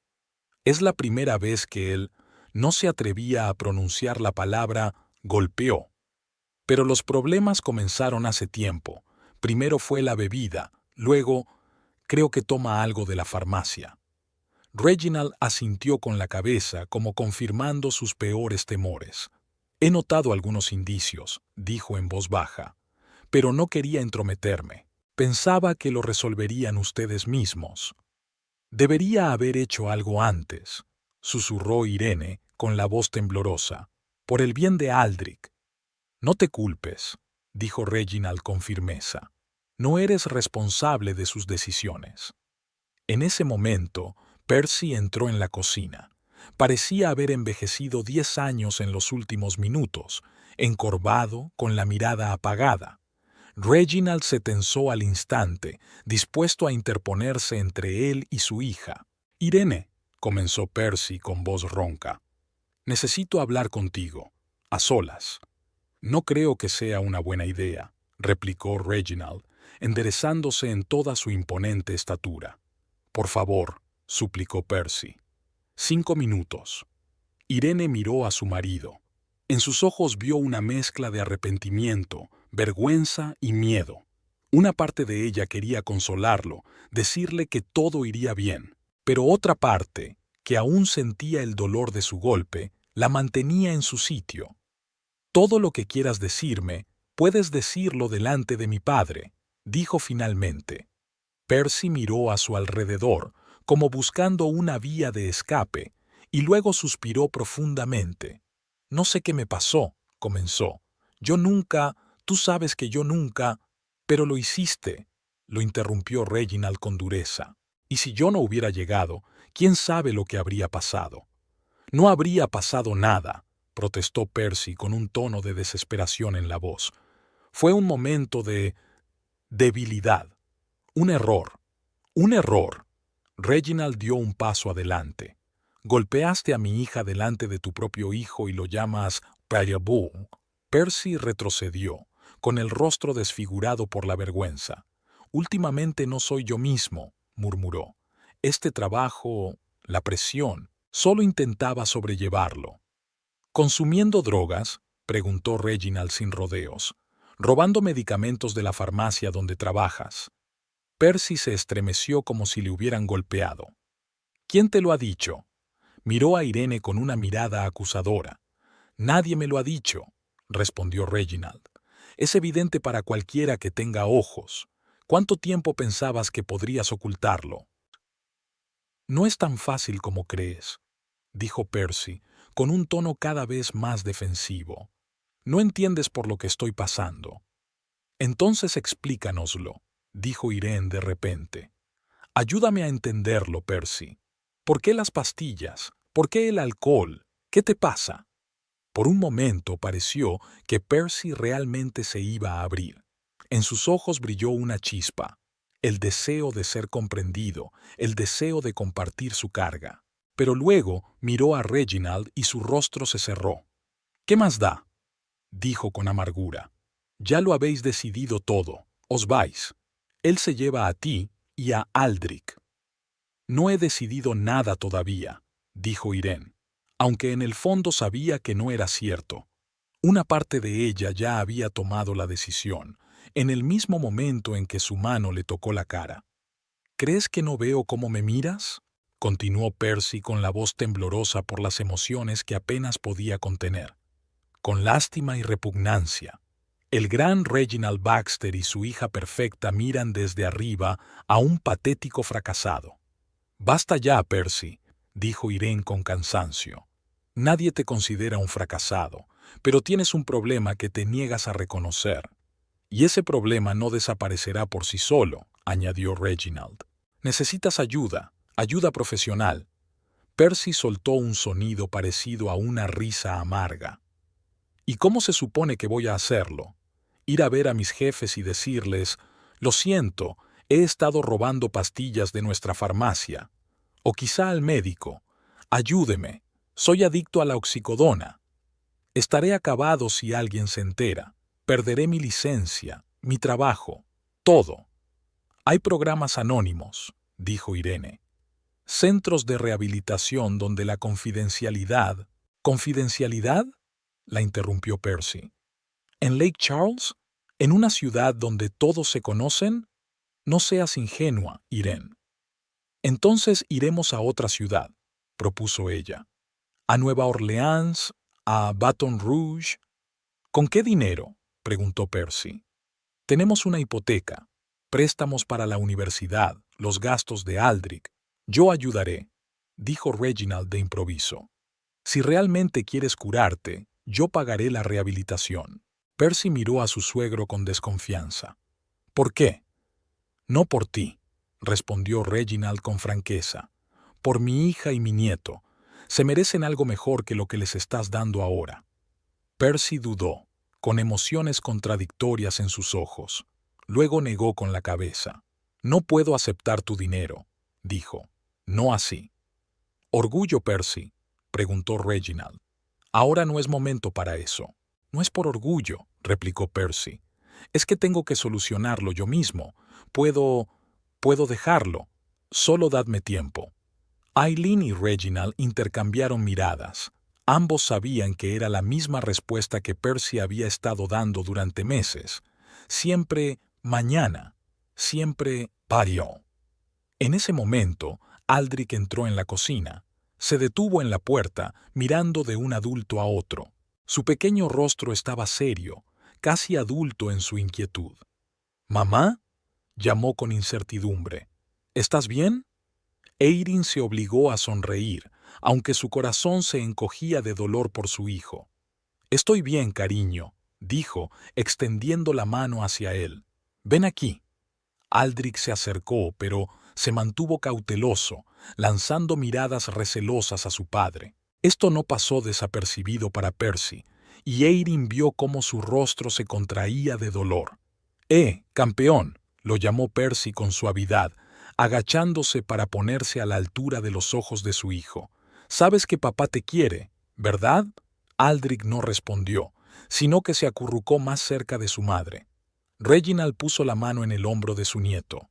Es la primera vez que él no se atrevía a pronunciar la palabra golpeó. Pero los problemas comenzaron hace tiempo. Primero fue la bebida, luego creo que toma algo de la farmacia. Reginald asintió con la cabeza como confirmando sus peores temores. He notado algunos indicios, dijo en voz baja, pero no quería entrometerme. Pensaba que lo resolverían ustedes mismos. Debería haber hecho algo antes, susurró Irene con la voz temblorosa, por el bien de Aldrich. No te culpes, dijo Reginald con firmeza. No eres responsable de sus decisiones. En ese momento, Percy entró en la cocina. Parecía haber envejecido 10 años en los últimos minutos, encorvado, con la mirada apagada. Reginald se tensó al instante, dispuesto a interponerse entre él y su hija. «Irene», comenzó Percy con voz ronca, «necesito hablar contigo, a solas». «No creo que sea una buena idea», replicó Reginald, enderezándose en toda su imponente estatura. «Por favor», suplicó Percy. 5 minutos. Irene miró a su marido. En sus ojos vio una mezcla de arrepentimiento, vergüenza y miedo. Una parte de ella quería consolarlo, decirle que todo iría bien, pero otra parte, que aún sentía el dolor de su golpe, la mantenía en su sitio. «Todo lo que quieras decirme, puedes decirlo delante de mi padre», dijo finalmente. Percy miró a su alrededor, como buscando una vía de escape, y luego suspiró profundamente. «No sé qué me pasó», comenzó. Tú sabes que yo nunca... Pero lo hiciste», lo interrumpió Reginald con dureza. «Y si yo no hubiera llegado, quién sabe lo que habría pasado». «No habría pasado nada», protestó Percy con un tono de desesperación en la voz. «Fue un momento de... debilidad. Un error. Un error». Reginald dio un paso adelante. «Golpeaste a mi hija delante de tu propio hijo y lo llamas payabú». Percy retrocedió, con el rostro desfigurado por la vergüenza. «Últimamente no soy yo mismo», murmuró. «Este trabajo, la presión, solo intentaba sobrellevarlo». «¿Consumiendo drogas?», preguntó Reginald sin rodeos. «¿Robando medicamentos de la farmacia donde trabajas?». Percy se estremeció como si le hubieran golpeado. «¿Quién te lo ha dicho?». Miró a Irene con una mirada acusadora. «Nadie me lo ha dicho», respondió Reginald. «Es evidente para cualquiera que tenga ojos. ¿Cuánto tiempo pensabas que podrías ocultarlo?». «No es tan fácil como crees», dijo Percy, con un tono cada vez más defensivo. «No entiendes por lo que estoy pasando». «Entonces explícanoslo», dijo Irene de repente. «Ayúdame a entenderlo, Percy. ¿Por qué las pastillas? ¿Por qué el alcohol? ¿Qué te pasa?». Por un momento pareció que Percy realmente se iba a abrir. En sus ojos brilló una chispa, el deseo de ser comprendido, el deseo de compartir su carga. Pero luego miró a Reginald y su rostro se cerró. «¿Qué más da?», dijo con amargura. «Ya lo habéis decidido todo. Os vais. Él se lleva a ti y a Aldrich». «No he decidido nada todavía», dijo Irene, aunque en el fondo sabía que no era cierto. Una parte de ella ya había tomado la decisión, en el mismo momento en que su mano le tocó la cara. «¿Crees que no veo cómo me miras?», continuó Percy con la voz temblorosa por las emociones que apenas podía contener. Con lástima y repugnancia. El gran Reginald Baxter y su hija perfecta miran desde arriba a un patético fracasado. «Basta ya, Percy», dijo Irene con cansancio. «Nadie te considera un fracasado, pero tienes un problema que te niegas a reconocer. Y ese problema no desaparecerá por sí solo», añadió Reginald. «Necesitas ayuda, ayuda profesional». Percy soltó un sonido parecido a una risa amarga. ¿Y cómo se supone que voy a hacerlo? Ir a ver a mis jefes y decirles, lo siento, he estado robando pastillas de nuestra farmacia. O quizá al médico, ayúdeme, soy adicto a la oxicodona. Estaré acabado si alguien se entera. Perderé mi licencia, mi trabajo, todo. Hay programas anónimos, dijo Irene. Centros de rehabilitación donde la confidencialidad... ¿Confidencialidad? La interrumpió Percy. ¿En Lake Charles? ¿En una ciudad donde todos se conocen? No seas ingenua, Irene. Entonces iremos a otra ciudad, propuso ella. ¿A Nueva Orleans? ¿A Baton Rouge? ¿Con qué dinero?, preguntó Percy. Tenemos una hipoteca, préstamos para la universidad, los gastos de Aldrich. Yo ayudaré, dijo Reginald de improviso. Si realmente quieres curarte, yo pagaré la rehabilitación. Percy miró a su suegro con desconfianza. ¿Por qué? No por ti, respondió Reginald con franqueza. Por mi hija y mi nieto. Se merecen algo mejor que lo que les estás dando ahora. Percy dudó, con emociones contradictorias en sus ojos. Luego negó con la cabeza. No puedo aceptar tu dinero, dijo. No así. ¿Orgullo, Percy?, preguntó Reginald. Ahora no es momento para eso. No es por orgullo, replicó Percy. Es que tengo que solucionarlo yo mismo. Puedo dejarlo. Solo dadme tiempo. Eileen y Reginald intercambiaron miradas. Ambos sabían que era la misma respuesta que Percy había estado dando durante meses. Siempre mañana. Siempre parió. En ese momento, Aldrich entró en la cocina. Se detuvo en la puerta, mirando de un adulto a otro. Su pequeño rostro estaba serio, casi adulto en su inquietud. «¿Mamá?», llamó con incertidumbre. «¿Estás bien?». Eirin se obligó a sonreír, aunque su corazón se encogía de dolor por su hijo. «Estoy bien, cariño», dijo, extendiendo la mano hacia él. «Ven aquí». Aldrich se acercó, pero se mantuvo cauteloso, lanzando miradas recelosas a su padre. Esto no pasó desapercibido para Percy, y Eirin vio cómo su rostro se contraía de dolor. Campeón», lo llamó Percy con suavidad, agachándose para ponerse a la altura de los ojos de su hijo. «Sabes que papá te quiere, ¿verdad?». Aldrich no respondió, sino que se acurrucó más cerca de su madre. Reginald puso la mano en el hombro de su nieto.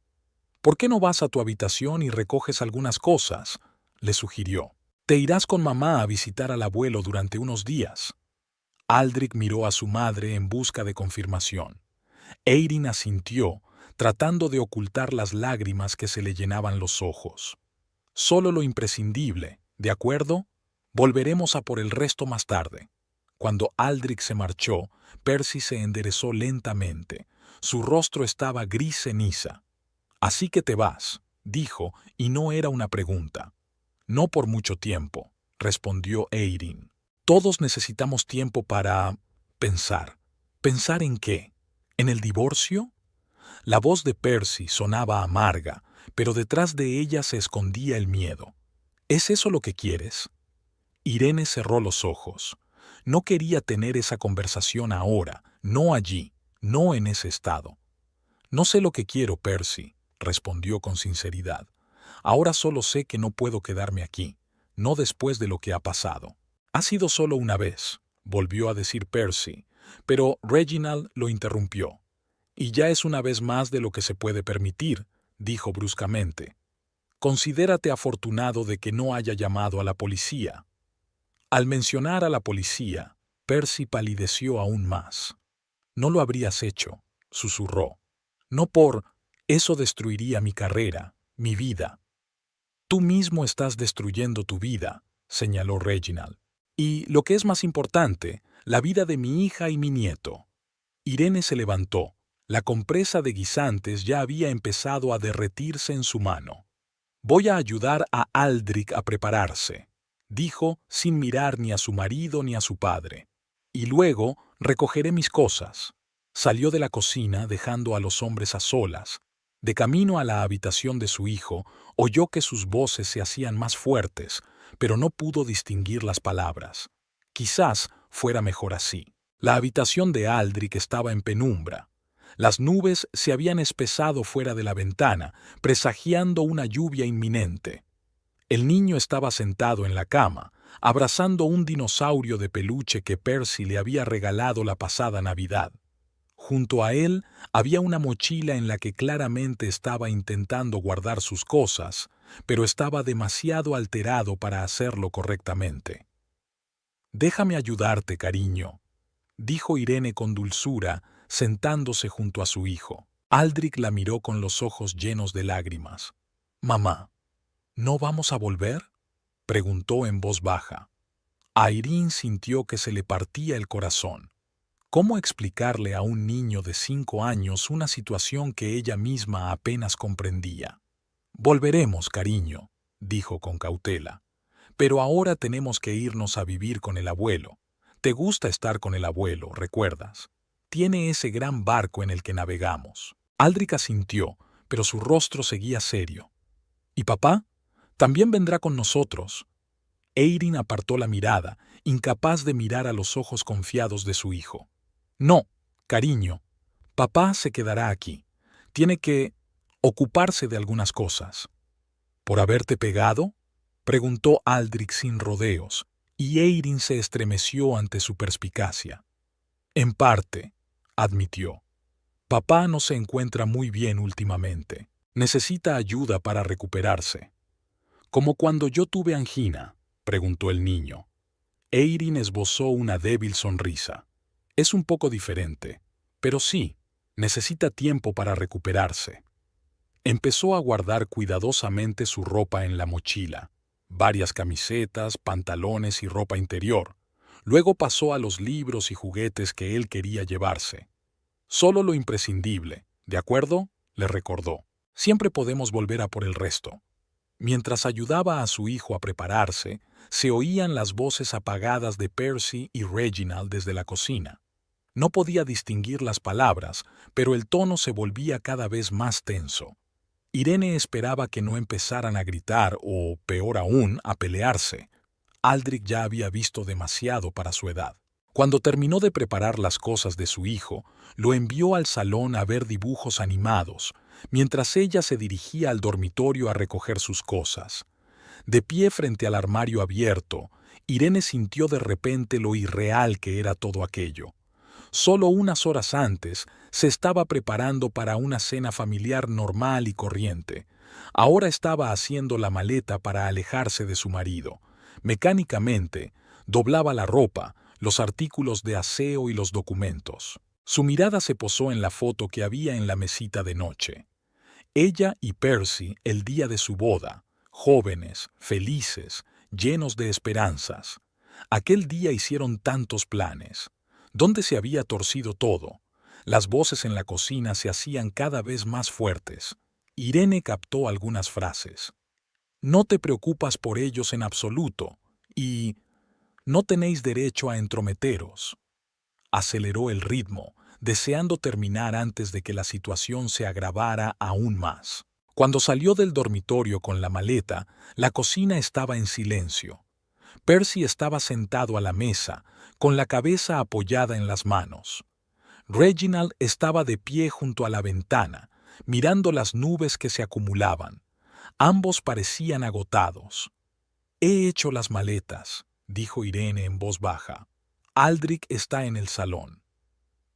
«¿Por qué no vas a tu habitación y recoges algunas cosas?», le sugirió. «Te irás con mamá a visitar al abuelo durante unos días». Aldrich miró a su madre en busca de confirmación. Eirin asintió, tratando de ocultar las lágrimas que se le llenaban los ojos. «Solo lo imprescindible, ¿de acuerdo? Volveremos a por el resto más tarde». Cuando Aldrich se marchó, Percy se enderezó lentamente. Su rostro estaba gris ceniza. «Así que te vas», dijo, y no era una pregunta. «No por mucho tiempo», respondió Eirin. «Todos necesitamos tiempo para pensar». ¿Pensar en qué? ¿En el divorcio? La voz de Percy sonaba amarga, pero detrás de ella se escondía el miedo. ¿Es eso lo que quieres? Irene cerró los ojos. No quería tener esa conversación ahora, no allí, no en ese estado. «No sé lo que quiero, Percy», respondió con sinceridad. «Ahora solo sé que no puedo quedarme aquí, no después de lo que ha pasado». «Ha sido solo una vez», volvió a decir Percy, pero Reginald lo interrumpió. «Y ya es una vez más de lo que se puede permitir», dijo bruscamente. «Considérate afortunado de que no haya llamado a la policía». Al mencionar a la policía, Percy palideció aún más. «No lo habrías hecho», susurró. «No por... eso destruiría mi carrera, mi vida». «Tú mismo estás destruyendo tu vida», señaló Reginald. «Y, lo que es más importante, la vida de mi hija y mi nieto». Irene se levantó. La compresa de guisantes ya había empezado a derretirse en su mano. «Voy a ayudar a Aldrich a prepararse», dijo sin mirar ni a su marido ni a su padre. «Y luego recogeré mis cosas». Salió de la cocina dejando a los hombres a solas. De camino a la habitación de su hijo, oyó que sus voces se hacían más fuertes, pero no pudo distinguir las palabras. Quizás fuera mejor así. La habitación de Aldrich estaba en penumbra. Las nubes se habían espesado fuera de la ventana, presagiando una lluvia inminente. El niño estaba sentado en la cama, abrazando un dinosaurio de peluche que Percy le había regalado la pasada Navidad. Junto a él había una mochila en la que claramente estaba intentando guardar sus cosas, pero estaba demasiado alterado para hacerlo correctamente. «Déjame ayudarte, cariño», dijo Irene con dulzura, sentándose junto a su hijo. Aldrich la miró con los ojos llenos de lágrimas. «Mamá, ¿no vamos a volver?», preguntó en voz baja. A Irene sintió que se le partía el corazón. ¿Cómo explicarle a un niño de 5 años una situación que ella misma apenas comprendía? «Volveremos, cariño», dijo con cautela. «Pero ahora tenemos que irnos a vivir con el abuelo. Te gusta estar con el abuelo, ¿recuerdas? Tiene ese gran barco en el que navegamos». Aldrich asintió, pero su rostro seguía serio. «¿Y papá? También vendrá con nosotros». Eirin apartó la mirada, incapaz de mirar a los ojos confiados de su hijo. «No, cariño. Papá se quedará aquí. Tiene que ocuparse de algunas cosas». «¿Por haberte pegado?», preguntó Aldrich sin rodeos, y Eirin se estremeció ante su perspicacia. «En parte», admitió. «Papá no se encuentra muy bien últimamente. Necesita ayuda para recuperarse». «¿Como cuando yo tuve angina?», preguntó el niño. Eirin esbozó una débil sonrisa. «Es un poco diferente, pero sí, necesita tiempo para recuperarse». Empezó a guardar cuidadosamente su ropa en la mochila, varias camisetas, pantalones y ropa interior. Luego pasó a los libros y juguetes que él quería llevarse. «Solo lo imprescindible, ¿de acuerdo?», le recordó. «Siempre podemos volver a por el resto». Mientras ayudaba a su hijo a prepararse, se oían las voces apagadas de Percy y Reginald desde la cocina. No podía distinguir las palabras, pero el tono se volvía cada vez más tenso. Irene esperaba que no empezaran a gritar o, peor aún, a pelearse. Aldrich ya había visto demasiado para su edad. Cuando terminó de preparar las cosas de su hijo, lo envió al salón a ver dibujos animados, mientras ella se dirigía al dormitorio a recoger sus cosas. De pie frente al armario abierto, Irene sintió de repente lo irreal que era todo aquello. Solo unas horas antes se estaba preparando para una cena familiar normal y corriente. Ahora estaba haciendo la maleta para alejarse de su marido. Mecánicamente, doblaba la ropa, los artículos de aseo y los documentos. Su mirada se posó en la foto que había en la mesita de noche. Ella y Percy el día de su boda, jóvenes, felices, llenos de esperanzas. Aquel día hicieron tantos planes. ¿Dónde se había torcido todo? Las voces en la cocina se hacían cada vez más fuertes. Irene captó algunas frases. «No te preocupas por ellos en absoluto» y «no tenéis derecho a entrometeros». Aceleró el ritmo, deseando terminar antes de que la situación se agravara aún más. Cuando salió del dormitorio con la maleta, la cocina estaba en silencio. Percy estaba sentado a la mesa, con la cabeza apoyada en las manos. Reginald estaba de pie junto a la ventana, mirando las nubes que se acumulaban. Ambos parecían agotados. «He hecho las maletas», dijo Irene en voz baja. «Aldrich está en el salón».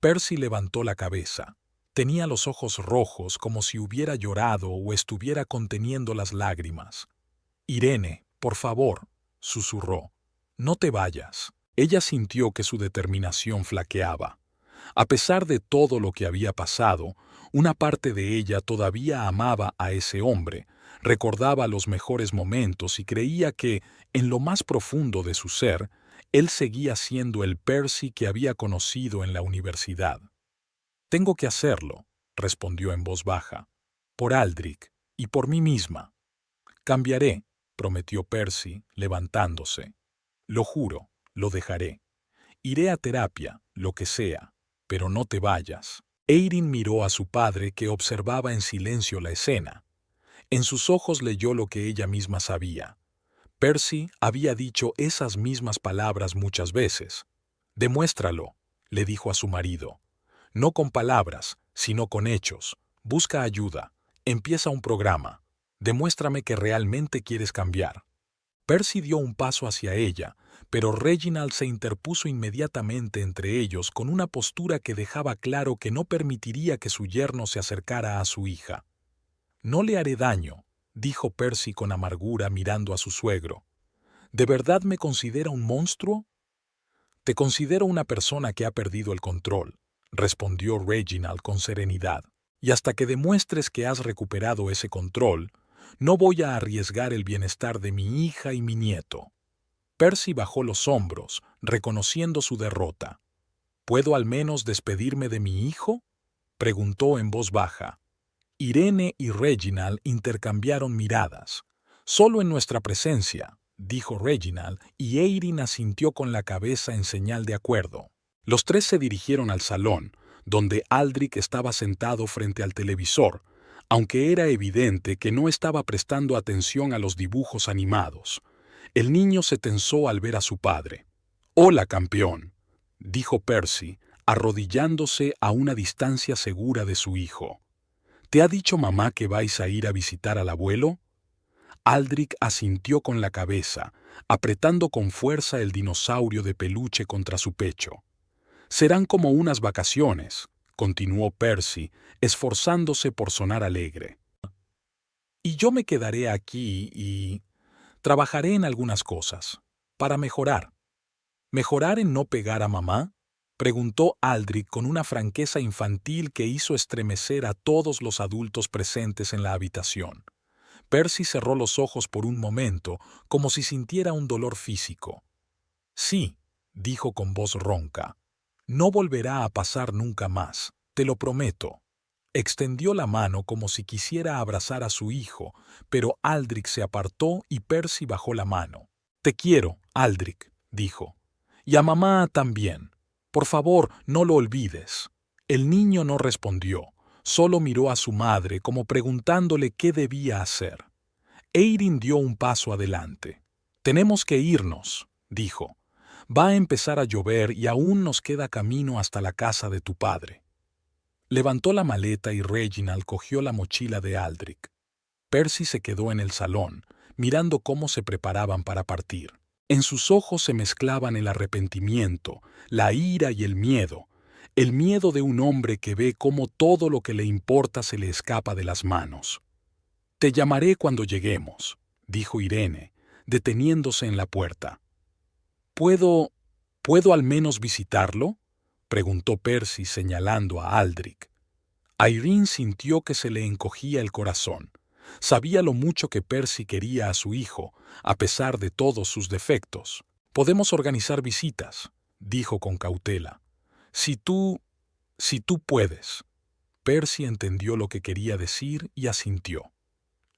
Percy levantó la cabeza. Tenía los ojos rojos como si hubiera llorado o estuviera conteniendo las lágrimas. «Irene, por favor», susurró, «no te vayas». Ella sintió que su determinación flaqueaba. A pesar de todo lo que había pasado, una parte de ella todavía amaba a ese hombre, recordaba los mejores momentos y creía que, en lo más profundo de su ser, él seguía siendo el Percy que había conocido en la universidad. «Tengo que hacerlo», respondió en voz baja, «por Aldrich y por mí misma». «Cambiaré», prometió Percy, levantándose. «Lo juro, lo dejaré. Iré a terapia, lo que sea, pero no te vayas». Erin miró a su padre, que observaba en silencio la escena. En sus ojos leyó lo que ella misma sabía. Percy había dicho esas mismas palabras muchas veces. «Demuéstralo», le dijo a su marido. «No con palabras, sino con hechos. Busca ayuda. Empieza un programa. Demuéstrame que realmente quieres cambiar». Percy dio un paso hacia ella, pero Reginald se interpuso inmediatamente entre ellos con una postura que dejaba claro que no permitiría que su yerno se acercara a su hija. «No le haré daño», dijo Percy con amargura mirando a su suegro. «¿De verdad me considera un monstruo?» «Te considero una persona que ha perdido el control», respondió Reginald con serenidad. «Y hasta que demuestres que has recuperado ese control, no voy a arriesgar el bienestar de mi hija y mi nieto». Percy bajó los hombros, reconociendo su derrota. «¿Puedo al menos despedirme de mi hijo?», preguntó en voz baja. Irene y Reginald intercambiaron miradas. «Solo en nuestra presencia», dijo Reginald, y Erin asintió con la cabeza en señal de acuerdo. Los tres se dirigieron al salón, donde Aldrich estaba sentado frente al televisor, aunque era evidente que no estaba prestando atención a los dibujos animados. El niño se tensó al ver a su padre. «Hola, campeón», dijo Percy, arrodillándose a una distancia segura de su hijo. «¿Te ha dicho mamá que vais a ir a visitar al abuelo?» Aldrich asintió con la cabeza, apretando con fuerza el dinosaurio de peluche contra su pecho. «Serán como unas vacaciones», continuó Percy, esforzándose por sonar alegre. «Y yo me quedaré aquí y trabajaré en algunas cosas, para mejorar». «¿Mejorar en no pegar a mamá?», preguntó Aldrich con una franqueza infantil que hizo estremecer a todos los adultos presentes en la habitación. Percy cerró los ojos por un momento, como si sintiera un dolor físico. «Sí», dijo con voz ronca. «No volverá a pasar nunca más, te lo prometo». Extendió la mano como si quisiera abrazar a su hijo, pero Aldrich se apartó y Percy bajó la mano. «Te quiero, Aldrich», dijo. «Y a mamá también. Por favor, no lo olvides». El niño no respondió, solo miró a su madre como preguntándole qué debía hacer. Erin dio un paso adelante. «Tenemos que irnos», dijo. «Va a empezar a llover y aún nos queda camino hasta la casa de tu padre». Levantó la maleta y Reginald cogió la mochila de Aldrich. Percy se quedó en el salón, mirando cómo se preparaban para partir. En sus ojos se mezclaban el arrepentimiento, la ira y el miedo de un hombre que ve cómo todo lo que le importa se le escapa de las manos. «Te llamaré cuando lleguemos», dijo Irene, deteniéndose en la puerta. ¿Puedo al menos visitarlo?», preguntó Percy señalando a Aldrich. Irene sintió que se le encogía el corazón. Sabía lo mucho que Percy quería a su hijo, a pesar de todos sus defectos. «Podemos organizar visitas», dijo con cautela. Si tú puedes». Percy entendió lo que quería decir y asintió.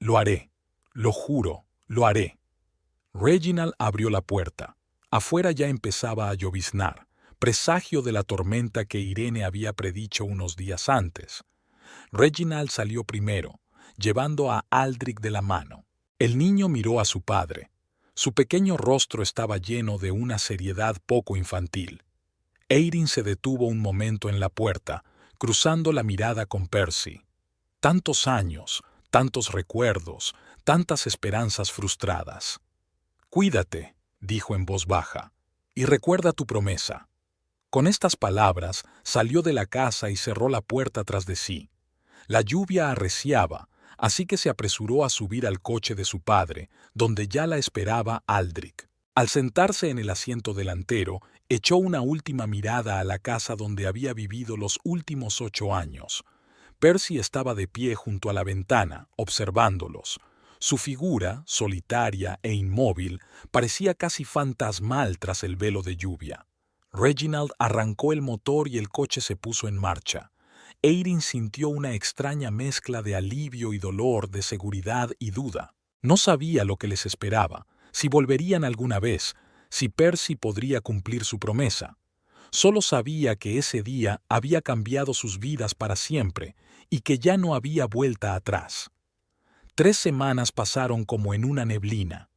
«Lo haré, lo juro, lo haré». Reginald abrió la puerta. Afuera ya empezaba a lloviznar, presagio de la tormenta que Irene había predicho unos días antes. Reginald salió primero, llevando a Aldrich de la mano. El niño miró a su padre. Su pequeño rostro estaba lleno de una seriedad poco infantil. Erin se detuvo un momento en la puerta, cruzando la mirada con Percy. Tantos años, tantos recuerdos, tantas esperanzas frustradas. «Cuídate», dijo en voz baja, «y recuerda tu promesa». Con estas palabras salió de la casa y cerró la puerta tras de sí. La lluvia arreciaba, así que se apresuró a subir al coche de su padre, donde ya la esperaba Aldrich. Al sentarse en el asiento delantero, echó una última mirada a la casa donde había vivido los últimos 8 años. Percy estaba de pie junto a la ventana, observándolos. Su figura, solitaria e inmóvil, parecía casi fantasmal tras el velo de lluvia. Reginald arrancó el motor y el coche se puso en marcha. Erin sintió una extraña mezcla de alivio y dolor, de seguridad y duda. No sabía lo que les esperaba, si volverían alguna vez, si Percy podría cumplir su promesa. Solo sabía que ese día había cambiado sus vidas para siempre y que ya no había vuelta atrás. 3 semanas pasaron como en una neblina.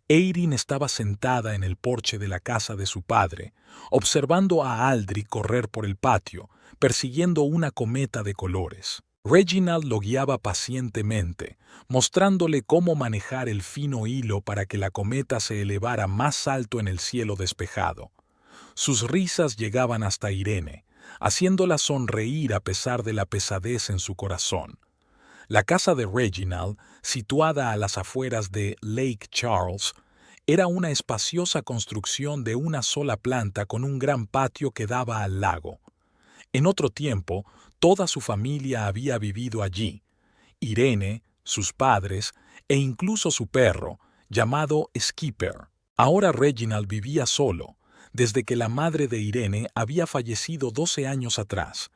Erin estaba sentada en el porche de la casa de su padre, observando a Aldrich correr por el patio, persiguiendo una cometa de colores. Reginald lo guiaba pacientemente, mostrándole cómo manejar el fino hilo para que la cometa se elevara más alto en el cielo despejado. Sus risas llegaban hasta Irene, haciéndola sonreír a pesar de la pesadez en su corazón. La casa de Reginald, situada a las afueras de Lake Charles, era una espaciosa construcción de una sola planta con un gran patio que daba al lago. En otro tiempo, toda su familia había vivido allí. Irene, sus padres e incluso su perro, llamado Skipper. Ahora Reginald vivía solo, desde que la madre de Irene había fallecido 12 años atrás,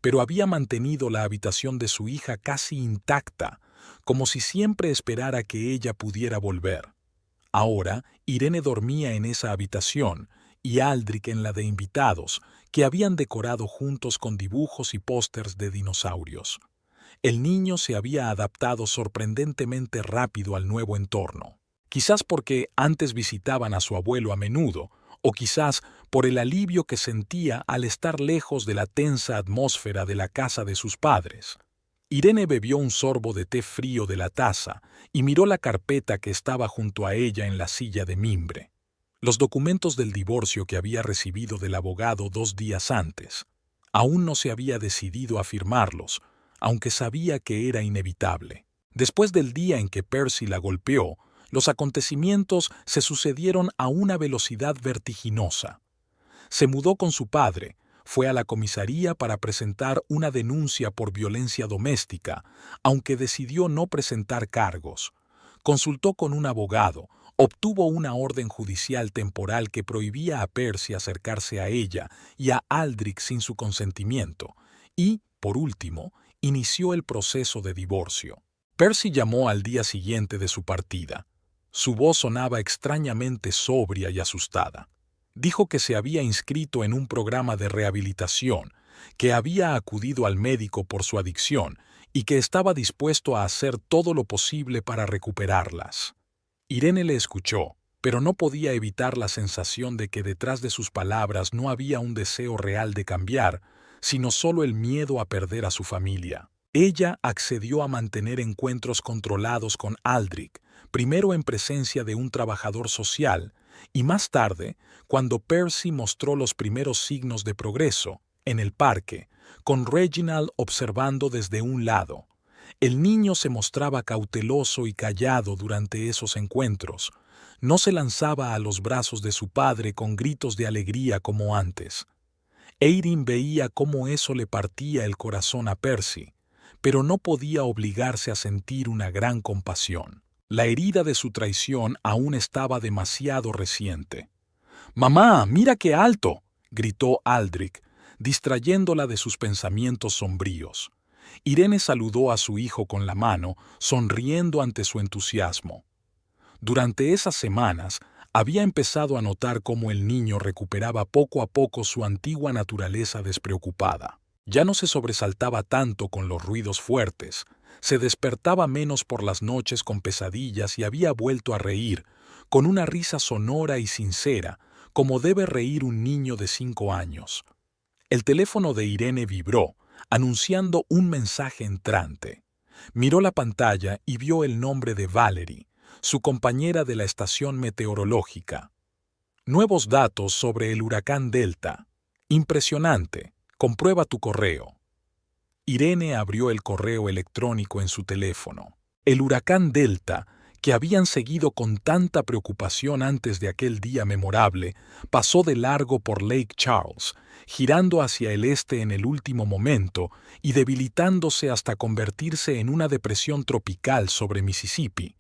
pero había mantenido la habitación de su hija casi intacta, como si siempre esperara que ella pudiera volver. Ahora, Irene dormía en esa habitación y Aldrich en la de invitados, que habían decorado juntos con dibujos y pósters de dinosaurios. El niño se había adaptado sorprendentemente rápido al nuevo entorno. Quizás porque antes visitaban a su abuelo a menudo, o quizás por el alivio que sentía al estar lejos de la tensa atmósfera de la casa de sus padres. Irene bebió un sorbo de té frío de la taza y miró la carpeta que estaba junto a ella en la silla de mimbre. Los documentos del divorcio que había recibido del abogado 2 días antes. Aún no se había decidido a firmarlos, aunque sabía que era inevitable. Después del día en que Percy la golpeó, los acontecimientos se sucedieron a una velocidad vertiginosa. Se mudó con su padre, fue a la comisaría para presentar una denuncia por violencia doméstica, aunque decidió no presentar cargos. Consultó con un abogado, obtuvo una orden judicial temporal que prohibía a Percy acercarse a ella y a Aldrich sin su consentimiento, y, por último, inició el proceso de divorcio. Percy llamó al día siguiente de su partida. Su voz sonaba extrañamente sobria y asustada. Dijo que se había inscrito en un programa de rehabilitación, que había acudido al médico por su adicción y que estaba dispuesto a hacer todo lo posible para recuperarlas. Irene le escuchó, pero no podía evitar la sensación de que detrás de sus palabras no había un deseo real de cambiar, sino solo el miedo a perder a su familia. Ella accedió a mantener encuentros controlados con Aldrich, primero en presencia de un trabajador social, y más tarde, cuando Percy mostró los primeros signos de progreso, en el parque, con Reginald observando desde un lado. El niño se mostraba cauteloso y callado durante esos encuentros. No se lanzaba a los brazos de su padre con gritos de alegría como antes. Erin veía cómo eso le partía el corazón a Percy, pero no podía obligarse a sentir una gran compasión. La herida de su traición aún estaba demasiado reciente. «¡Mamá, mira qué alto!», gritó Aldrich, distrayéndola de sus pensamientos sombríos. Irene saludó a su hijo con la mano, sonriendo ante su entusiasmo. Durante esas semanas, había empezado a notar cómo el niño recuperaba poco a poco su antigua naturaleza despreocupada. Ya no se sobresaltaba tanto con los ruidos fuertes, se despertaba menos por las noches con pesadillas y había vuelto a reír, con una risa sonora y sincera, como debe reír un niño de 5 años. El teléfono de Irene vibró, anunciando un mensaje entrante. Miró la pantalla y vio el nombre de Valerie, su compañera de la estación meteorológica. Nuevos datos sobre el huracán Delta. Impresionante. Comprueba tu correo. Irene abrió el correo electrónico en su teléfono. El huracán Delta, que habían seguido con tanta preocupación antes de aquel día memorable, pasó de largo por Lake Charles, girando hacia el este en el último momento y debilitándose hasta convertirse en una depresión tropical sobre Mississippi.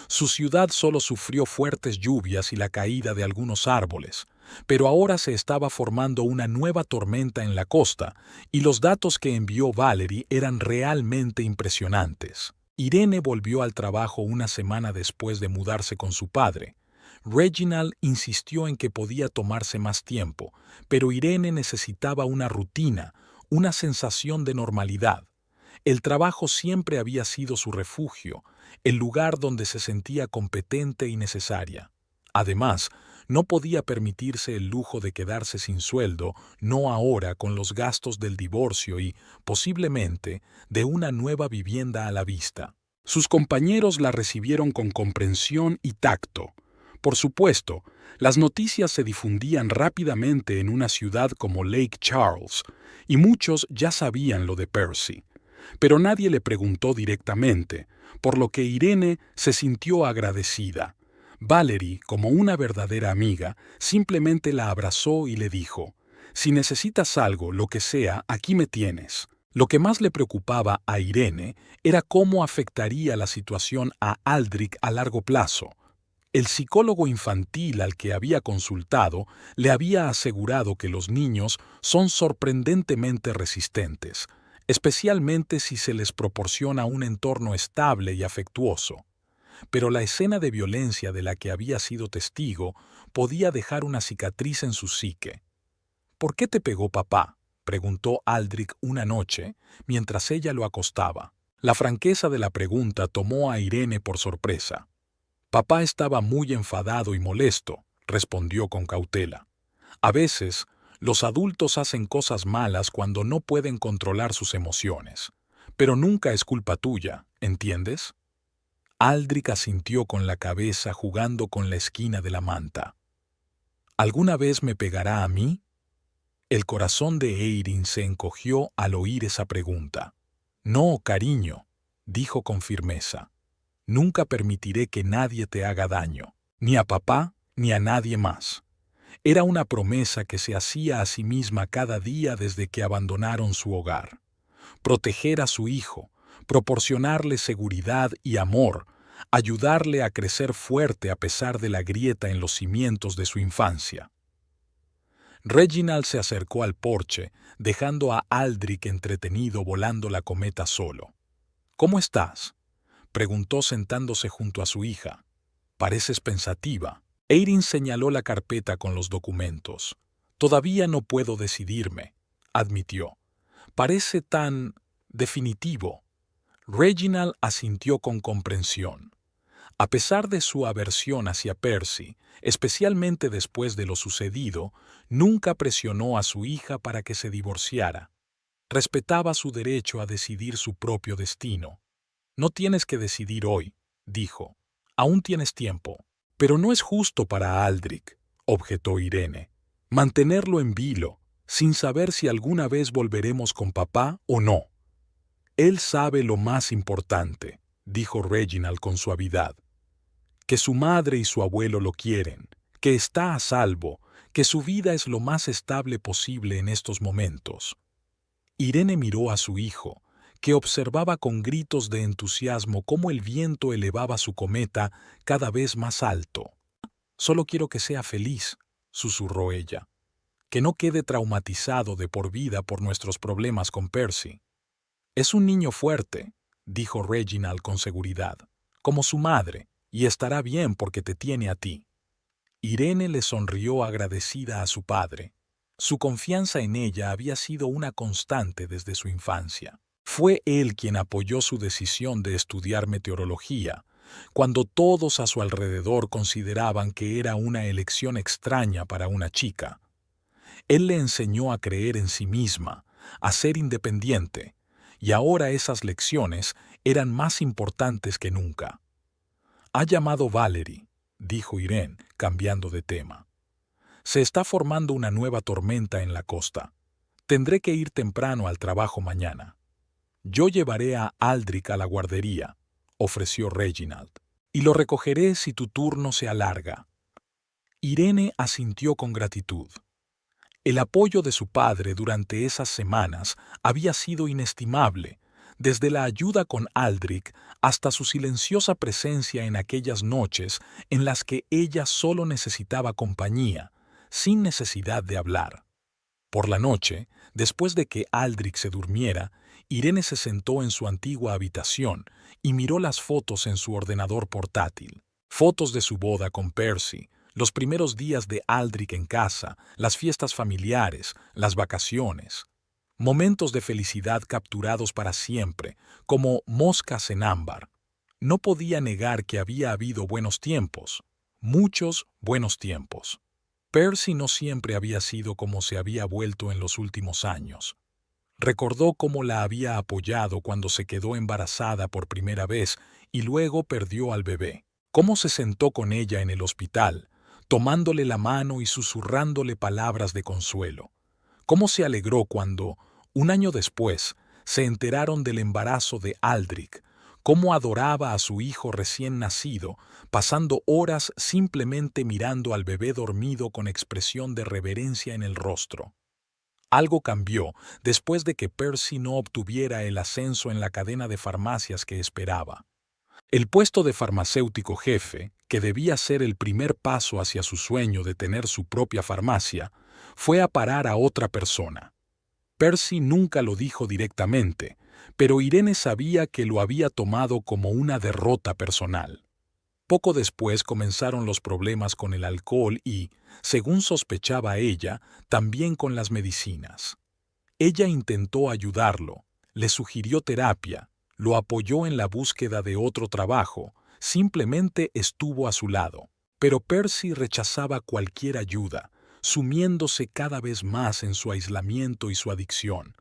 Su ciudad solo sufrió fuertes lluvias y la caída de algunos árboles, pero ahora se estaba formando una nueva tormenta en la costa y los datos que envió Valerie eran realmente impresionantes. Irene volvió al trabajo una semana después de mudarse con su padre. Reginald insistió en que podía tomarse más tiempo, pero Irene necesitaba una rutina, una sensación de normalidad. El trabajo siempre había sido su refugio, el lugar donde se sentía competente y necesaria. Además, no podía permitirse el lujo de quedarse sin sueldo, no ahora con los gastos del divorcio y, posiblemente, de una nueva vivienda a la vista. Sus compañeros la recibieron con comprensión y tacto. Por supuesto, las noticias se difundían rápidamente en una ciudad como Lake Charles, y muchos ya sabían lo de Percy. Pero nadie le preguntó directamente, por lo que Irene se sintió agradecida. Valerie, como una verdadera amiga, simplemente la abrazó y le dijo: «Si necesitas algo, lo que sea, aquí me tienes». Lo que más le preocupaba a Irene era cómo afectaría la situación a Aldrich a largo plazo. El psicólogo infantil al que había consultado le había asegurado que los niños son sorprendentemente resistentes, especialmente si se les proporciona un entorno estable y afectuoso. Pero la escena de violencia de la que había sido testigo podía dejar una cicatriz en su psique. «¿Por qué te pegó papá?», preguntó Aldrich una noche, mientras ella lo acostaba. La franqueza de la pregunta tomó a Irene por sorpresa. «Papá estaba muy enfadado y molesto», respondió con cautela. «A veces, los adultos hacen cosas malas cuando no pueden controlar sus emociones. Pero nunca es culpa tuya, ¿entiendes?». Aldrich asintió con la cabeza jugando con la esquina de la manta. «¿Alguna vez me pegará a mí?». El corazón de Eirin se encogió al oír esa pregunta. «No, cariño», dijo con firmeza. «Nunca permitiré que nadie te haga daño, ni a papá ni a nadie más». Era una promesa que se hacía a sí misma cada día desde que abandonaron su hogar. Proteger a su hijo, proporcionarle seguridad y amor, ayudarle a crecer fuerte a pesar de la grieta en los cimientos de su infancia. Reginald se acercó al porche, dejando a Aldrich entretenido volando la cometa solo. «¿Cómo estás?», preguntó sentándose junto a su hija. «Pareces pensativa». Eirin señaló la carpeta con los documentos. «Todavía no puedo decidirme», admitió. «Parece tan definitivo». Reginald asintió con comprensión. A pesar de su aversión hacia Percy, especialmente después de lo sucedido, nunca presionó a su hija para que se divorciara. Respetaba su derecho a decidir su propio destino. «No tienes que decidir hoy», dijo. «Aún tienes tiempo». «Pero no es justo para Aldrich», objetó Irene. «Mantenerlo en vilo, sin saber si alguna vez volveremos con papá o no». «Él sabe lo más importante», dijo Reginald con suavidad. «Que su madre y su abuelo lo quieren, que está a salvo, que su vida es lo más estable posible en estos momentos». Irene miró a su hijo, que observaba con gritos de entusiasmo cómo el viento elevaba su cometa cada vez más alto. «Solo quiero que sea feliz», susurró ella. «Que no quede traumatizado de por vida por nuestros problemas con Percy». «Es un niño fuerte», dijo Reginald con seguridad, «como su madre, y estará bien porque te tiene a ti». Irene le sonrió agradecida a su padre. Su confianza en ella había sido una constante desde su infancia. Fue él quien apoyó su decisión de estudiar meteorología, cuando todos a su alrededor consideraban que era una elección extraña para una chica. Él le enseñó a creer en sí misma, a ser independiente, y ahora esas lecciones eran más importantes que nunca. «Ha llamado Valerie», dijo Irene, cambiando de tema. «Se está formando una nueva tormenta en la costa. Tendré que ir temprano al trabajo mañana». «Yo llevaré a Aldrich a la guardería», ofreció Reginald, «y lo recogeré si tu turno se alarga». Irene asintió con gratitud. El apoyo de su padre durante esas semanas había sido inestimable, desde la ayuda con Aldrich hasta su silenciosa presencia en aquellas noches en las que ella solo necesitaba compañía, sin necesidad de hablar. Por la noche, después de que Aldrich se durmiera, Irene se sentó en su antigua habitación y miró las fotos en su ordenador portátil. Fotos de su boda con Percy, los primeros días de Aldrich en casa, las fiestas familiares, las vacaciones. Momentos de felicidad capturados para siempre, como moscas en ámbar. No podía negar que había habido buenos tiempos, muchos buenos tiempos. Percy no siempre había sido como se había vuelto en los últimos años. Recordó cómo la había apoyado cuando se quedó embarazada por primera vez y luego perdió al bebé. Cómo se sentó con ella en el hospital, tomándole la mano y susurrándole palabras de consuelo. Cómo se alegró cuando, un año después, se enteraron del embarazo de Aldrich. Cómo adoraba a su hijo recién nacido, pasando horas simplemente mirando al bebé dormido con expresión de reverencia en el rostro. Algo cambió después de que Percy no obtuviera el ascenso en la cadena de farmacias que esperaba. El puesto de farmacéutico jefe, que debía ser el primer paso hacia su sueño de tener su propia farmacia, fue a parar a otra persona. Percy nunca lo dijo directamente, pero Irene sabía que lo había tomado como una derrota personal. Poco después comenzaron los problemas con el alcohol y, según sospechaba ella, también con las medicinas. Ella intentó ayudarlo, le sugirió terapia, lo apoyó en la búsqueda de otro trabajo, simplemente estuvo a su lado. Pero Percy rechazaba cualquier ayuda, sumiéndose cada vez más en su aislamiento y su adicción.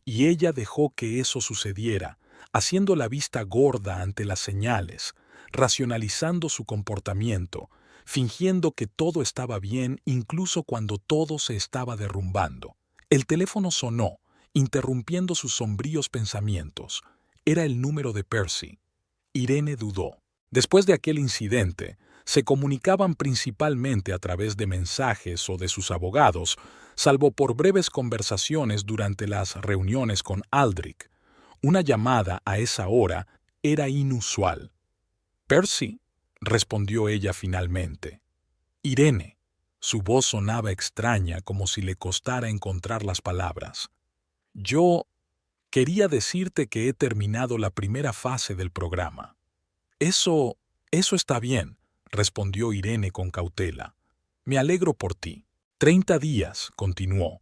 Y ella dejó que eso sucediera, haciendo la vista gorda ante las señales, racionalizando su comportamiento, fingiendo que todo estaba bien incluso cuando todo se estaba derrumbando. El teléfono sonó, interrumpiendo sus sombríos pensamientos. Era el número de Percy. Irene dudó. Después de aquel incidente, se comunicaban principalmente a través de mensajes o de sus abogados, salvo por breves conversaciones durante las reuniones con Aldrich. Una llamada a esa hora era inusual. «Percy», respondió ella finalmente. «Irene». Su voz sonaba extraña, como si le costara encontrar las palabras. «Yo quería decirte que he terminado la primera fase del programa». Eso está bien», respondió Irene con cautela. «Me alegro por ti». 30 días, continuó.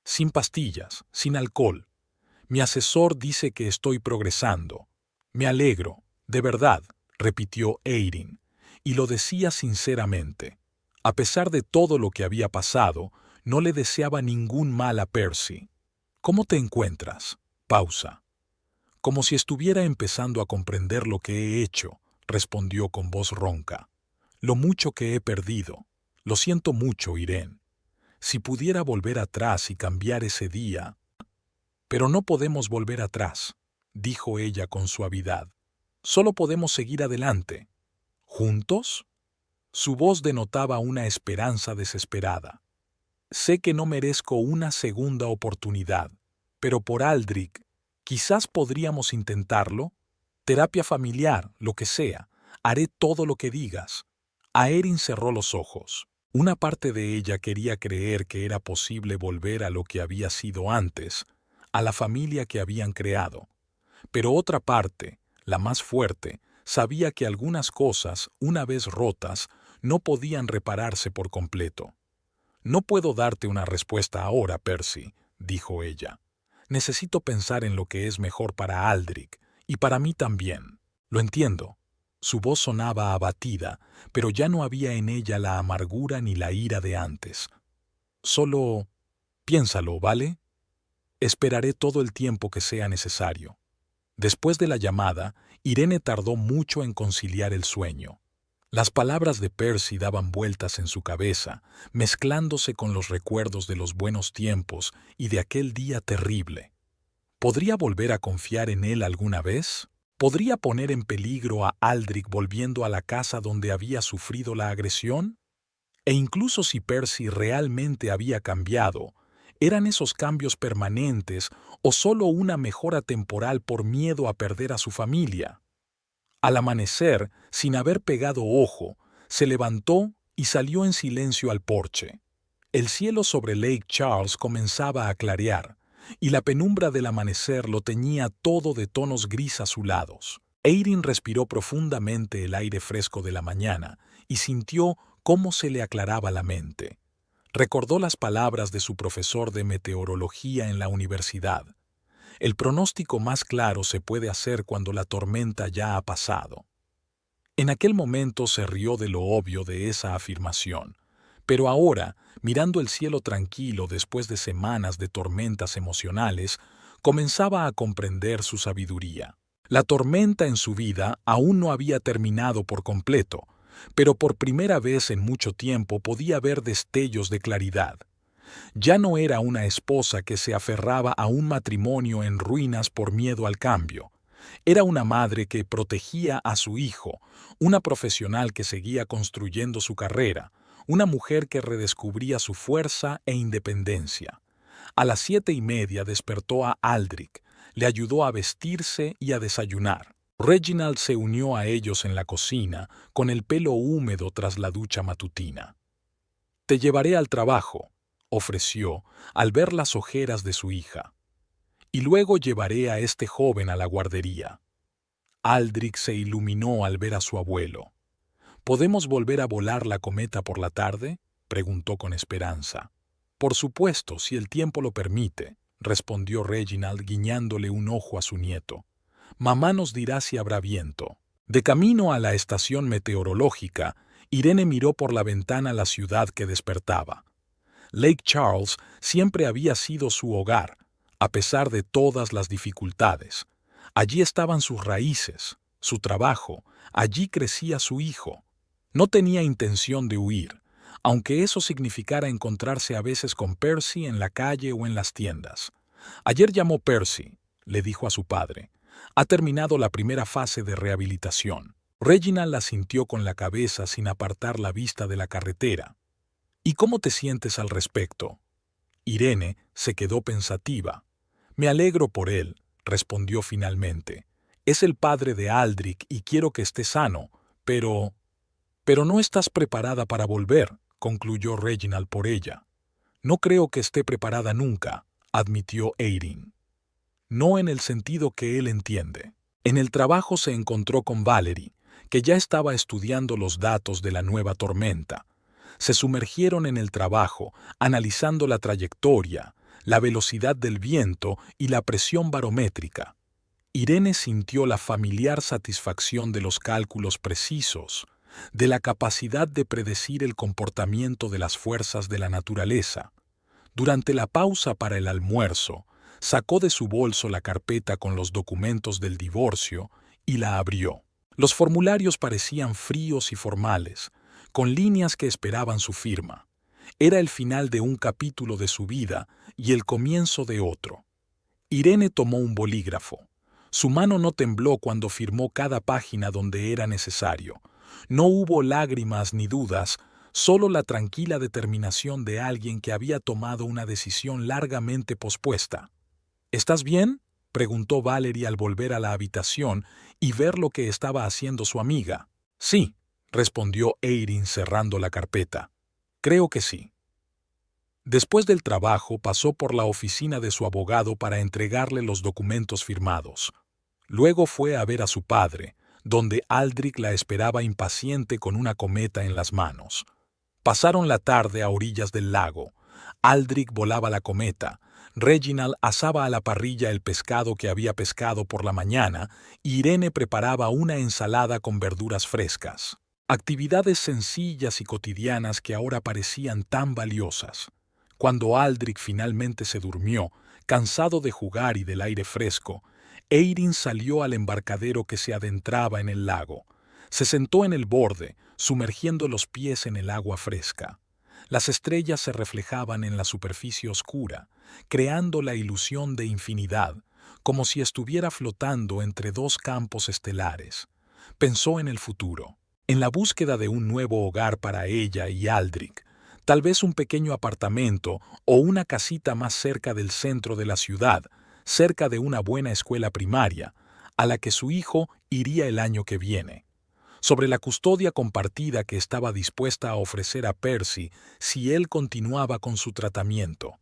Sin pastillas, sin alcohol. Mi asesor dice que estoy progresando. Me alegro, de verdad, repitió Erin, y lo decía sinceramente. A pesar de todo lo que había pasado, no le deseaba ningún mal a Percy. «¿Cómo te encuentras?» Pausa. «Como si estuviera empezando a comprender lo que he hecho», respondió con voz ronca. «Lo mucho que he perdido. Lo siento mucho, Irene. Si pudiera volver atrás y cambiar ese día...» «Pero no podemos volver atrás», dijo ella con suavidad. «Solo podemos seguir adelante». «¿Juntos?» Su voz denotaba una esperanza desesperada. «Sé que no merezco una segunda oportunidad, pero por Aldrich, quizás podríamos intentarlo. Terapia familiar, lo que sea. Haré todo lo que digas». Aeryn cerró los ojos. Una parte de ella quería creer que era posible volver a lo que había sido antes, a la familia que habían creado. Pero otra parte, la más fuerte, sabía que algunas cosas, una vez rotas, no podían repararse por completo. «No puedo darte una respuesta ahora, Percy», dijo ella. «Necesito pensar en lo que es mejor para Aldrich, y para mí también. Lo entiendo». Su voz sonaba abatida, pero ya no había en ella la amargura ni la ira de antes. «Solo piénsalo, ¿vale? Esperaré todo el tiempo que sea necesario». Después de la llamada, Irene tardó mucho en conciliar el sueño. Las palabras de Percy daban vueltas en su cabeza, mezclándose con los recuerdos de los buenos tiempos y de aquel día terrible. ¿Podría volver a confiar en él alguna vez? ¿Podría poner en peligro a Aldrich volviendo a la casa donde había sufrido la agresión? E incluso si Percy realmente había cambiado, ¿eran esos cambios permanentes o solo una mejora temporal por miedo a perder a su familia? Al amanecer, sin haber pegado ojo, se levantó y salió en silencio al porche. El cielo sobre Lake Charles comenzaba a clarear, y la penumbra del amanecer lo teñía todo de tonos gris azulados. Erin respiró profundamente el aire fresco de la mañana y sintió cómo se le aclaraba la mente. Recordó las palabras de su profesor de meteorología en la universidad. El pronóstico más claro se puede hacer cuando la tormenta ya ha pasado. En aquel momento se rió de lo obvio de esa afirmación, pero ahora, mirando el cielo tranquilo después de semanas de tormentas emocionales, comenzaba a comprender su sabiduría. La tormenta en su vida aún no había terminado por completo, pero por primera vez en mucho tiempo podía ver destellos de claridad. Ya no era una esposa que se aferraba a un matrimonio en ruinas por miedo al cambio. Era una madre que protegía a su hijo, una profesional que seguía construyendo su carrera, una mujer que redescubría su fuerza e independencia. A las 7:30 despertó a Aldrich, le ayudó a vestirse y a desayunar. Reginald se unió a ellos en la cocina, con el pelo húmedo tras la ducha matutina. «Te llevaré al trabajo», ofreció, al ver las ojeras de su hija. «Y luego llevaré a este joven a la guardería». Aldrich se iluminó al ver a su abuelo. «¿Podemos volver a volar la cometa por la tarde?», preguntó con esperanza. «Por supuesto, si el tiempo lo permite», respondió Reginald guiñándole un ojo a su nieto. «Mamá nos dirá si habrá viento». De camino a la estación meteorológica, Irene miró por la ventana la ciudad que despertaba. Lake Charles siempre había sido su hogar, a pesar de todas las dificultades. Allí estaban sus raíces, su trabajo, allí crecía su hijo. No tenía intención de huir, aunque eso significara encontrarse a veces con Percy en la calle o en las tiendas. «Ayer llamó Percy», le dijo a su padre. «Ha terminado la primera fase de rehabilitación». Reginald asintió con la cabeza sin apartar la vista de la carretera. «¿Y cómo te sientes al respecto?». Irene se quedó pensativa. «Me alegro por él», respondió finalmente. «Es el padre de Aldrich y quiero que esté sano, pero...». «Pero no estás preparada para volver», concluyó Reginald por ella. «No creo que esté preparada nunca», admitió Erin. «No en el sentido que él entiende». En el trabajo se encontró con Valerie, que ya estaba estudiando los datos de la nueva tormenta. Se sumergieron en el trabajo, analizando la trayectoria, la velocidad del viento y la presión barométrica. Irene sintió la familiar satisfacción de los cálculos precisos, de la capacidad de predecir el comportamiento de las fuerzas de la naturaleza. Durante la pausa para el almuerzo, sacó de su bolso la carpeta con los documentos del divorcio y la abrió. Los formularios parecían fríos y formales, con líneas que esperaban su firma. Era el final de un capítulo de su vida y el comienzo de otro. Irene tomó un bolígrafo. Su mano no tembló cuando firmó cada página donde era necesario. No hubo lágrimas ni dudas, solo la tranquila determinación de alguien que había tomado una decisión largamente pospuesta. «¿Estás bien?», preguntó Valerie al volver a la habitación y ver lo que estaba haciendo su amiga. «Sí», respondió Erin cerrando la carpeta. «Creo que sí». Después del trabajo pasó por la oficina de su abogado para entregarle los documentos firmados. Luego fue a ver a su padre, donde Aldrich la esperaba impaciente con una cometa en las manos. Pasaron la tarde a orillas del lago. Aldrich volaba la cometa, Reginald asaba a la parrilla el pescado que había pescado por la mañana y Irene preparaba una ensalada con verduras frescas. Actividades sencillas y cotidianas que ahora parecían tan valiosas. Cuando Aldrich finalmente se durmió, cansado de jugar y del aire fresco, Erin salió al embarcadero que se adentraba en el lago. Se sentó en el borde, sumergiendo los pies en el agua fresca. Las estrellas se reflejaban en la superficie oscura, creando la ilusión de infinidad, como si estuviera flotando entre dos campos estelares. Pensó en el futuro, en la búsqueda de un nuevo hogar para ella y Aldrich, tal vez un pequeño apartamento o una casita más cerca del centro de la ciudad, cerca de una buena escuela primaria, a la que su hijo iría el año que viene. Sobre la custodia compartida que estaba dispuesta a ofrecer a Percy si él continuaba con su tratamiento.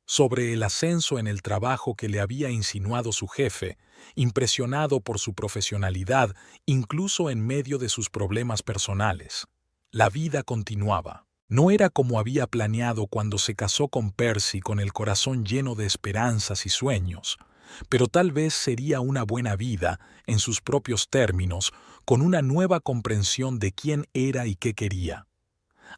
sobre el ascenso en el trabajo que le había insinuado su jefe, impresionado por su profesionalidad incluso en medio de sus problemas personales. La vida continuaba. No era como había planeado cuando se casó con Percy con el corazón lleno de esperanzas y sueños, pero tal vez sería una buena vida, en sus propios términos, con una nueva comprensión de quién era y qué quería.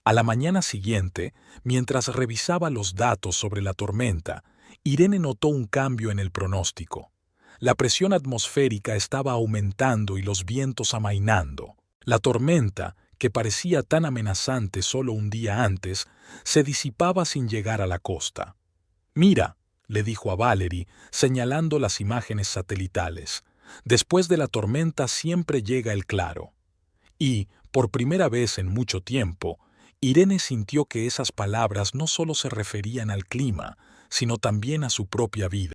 A la mañana siguiente, mientras revisaba los datos sobre la tormenta, Irene notó un cambio en el pronóstico. La presión atmosférica estaba aumentando y los vientos amainando. La tormenta, que parecía tan amenazante solo un día antes, se disipaba sin llegar a la costa. «Mira», le dijo a Valerie, señalando las imágenes satelitales, «después de la tormenta siempre llega el claro». Y, por primera vez en mucho tiempo, Irene sintió que esas palabras no solo se referían al clima, sino también a su propia vida.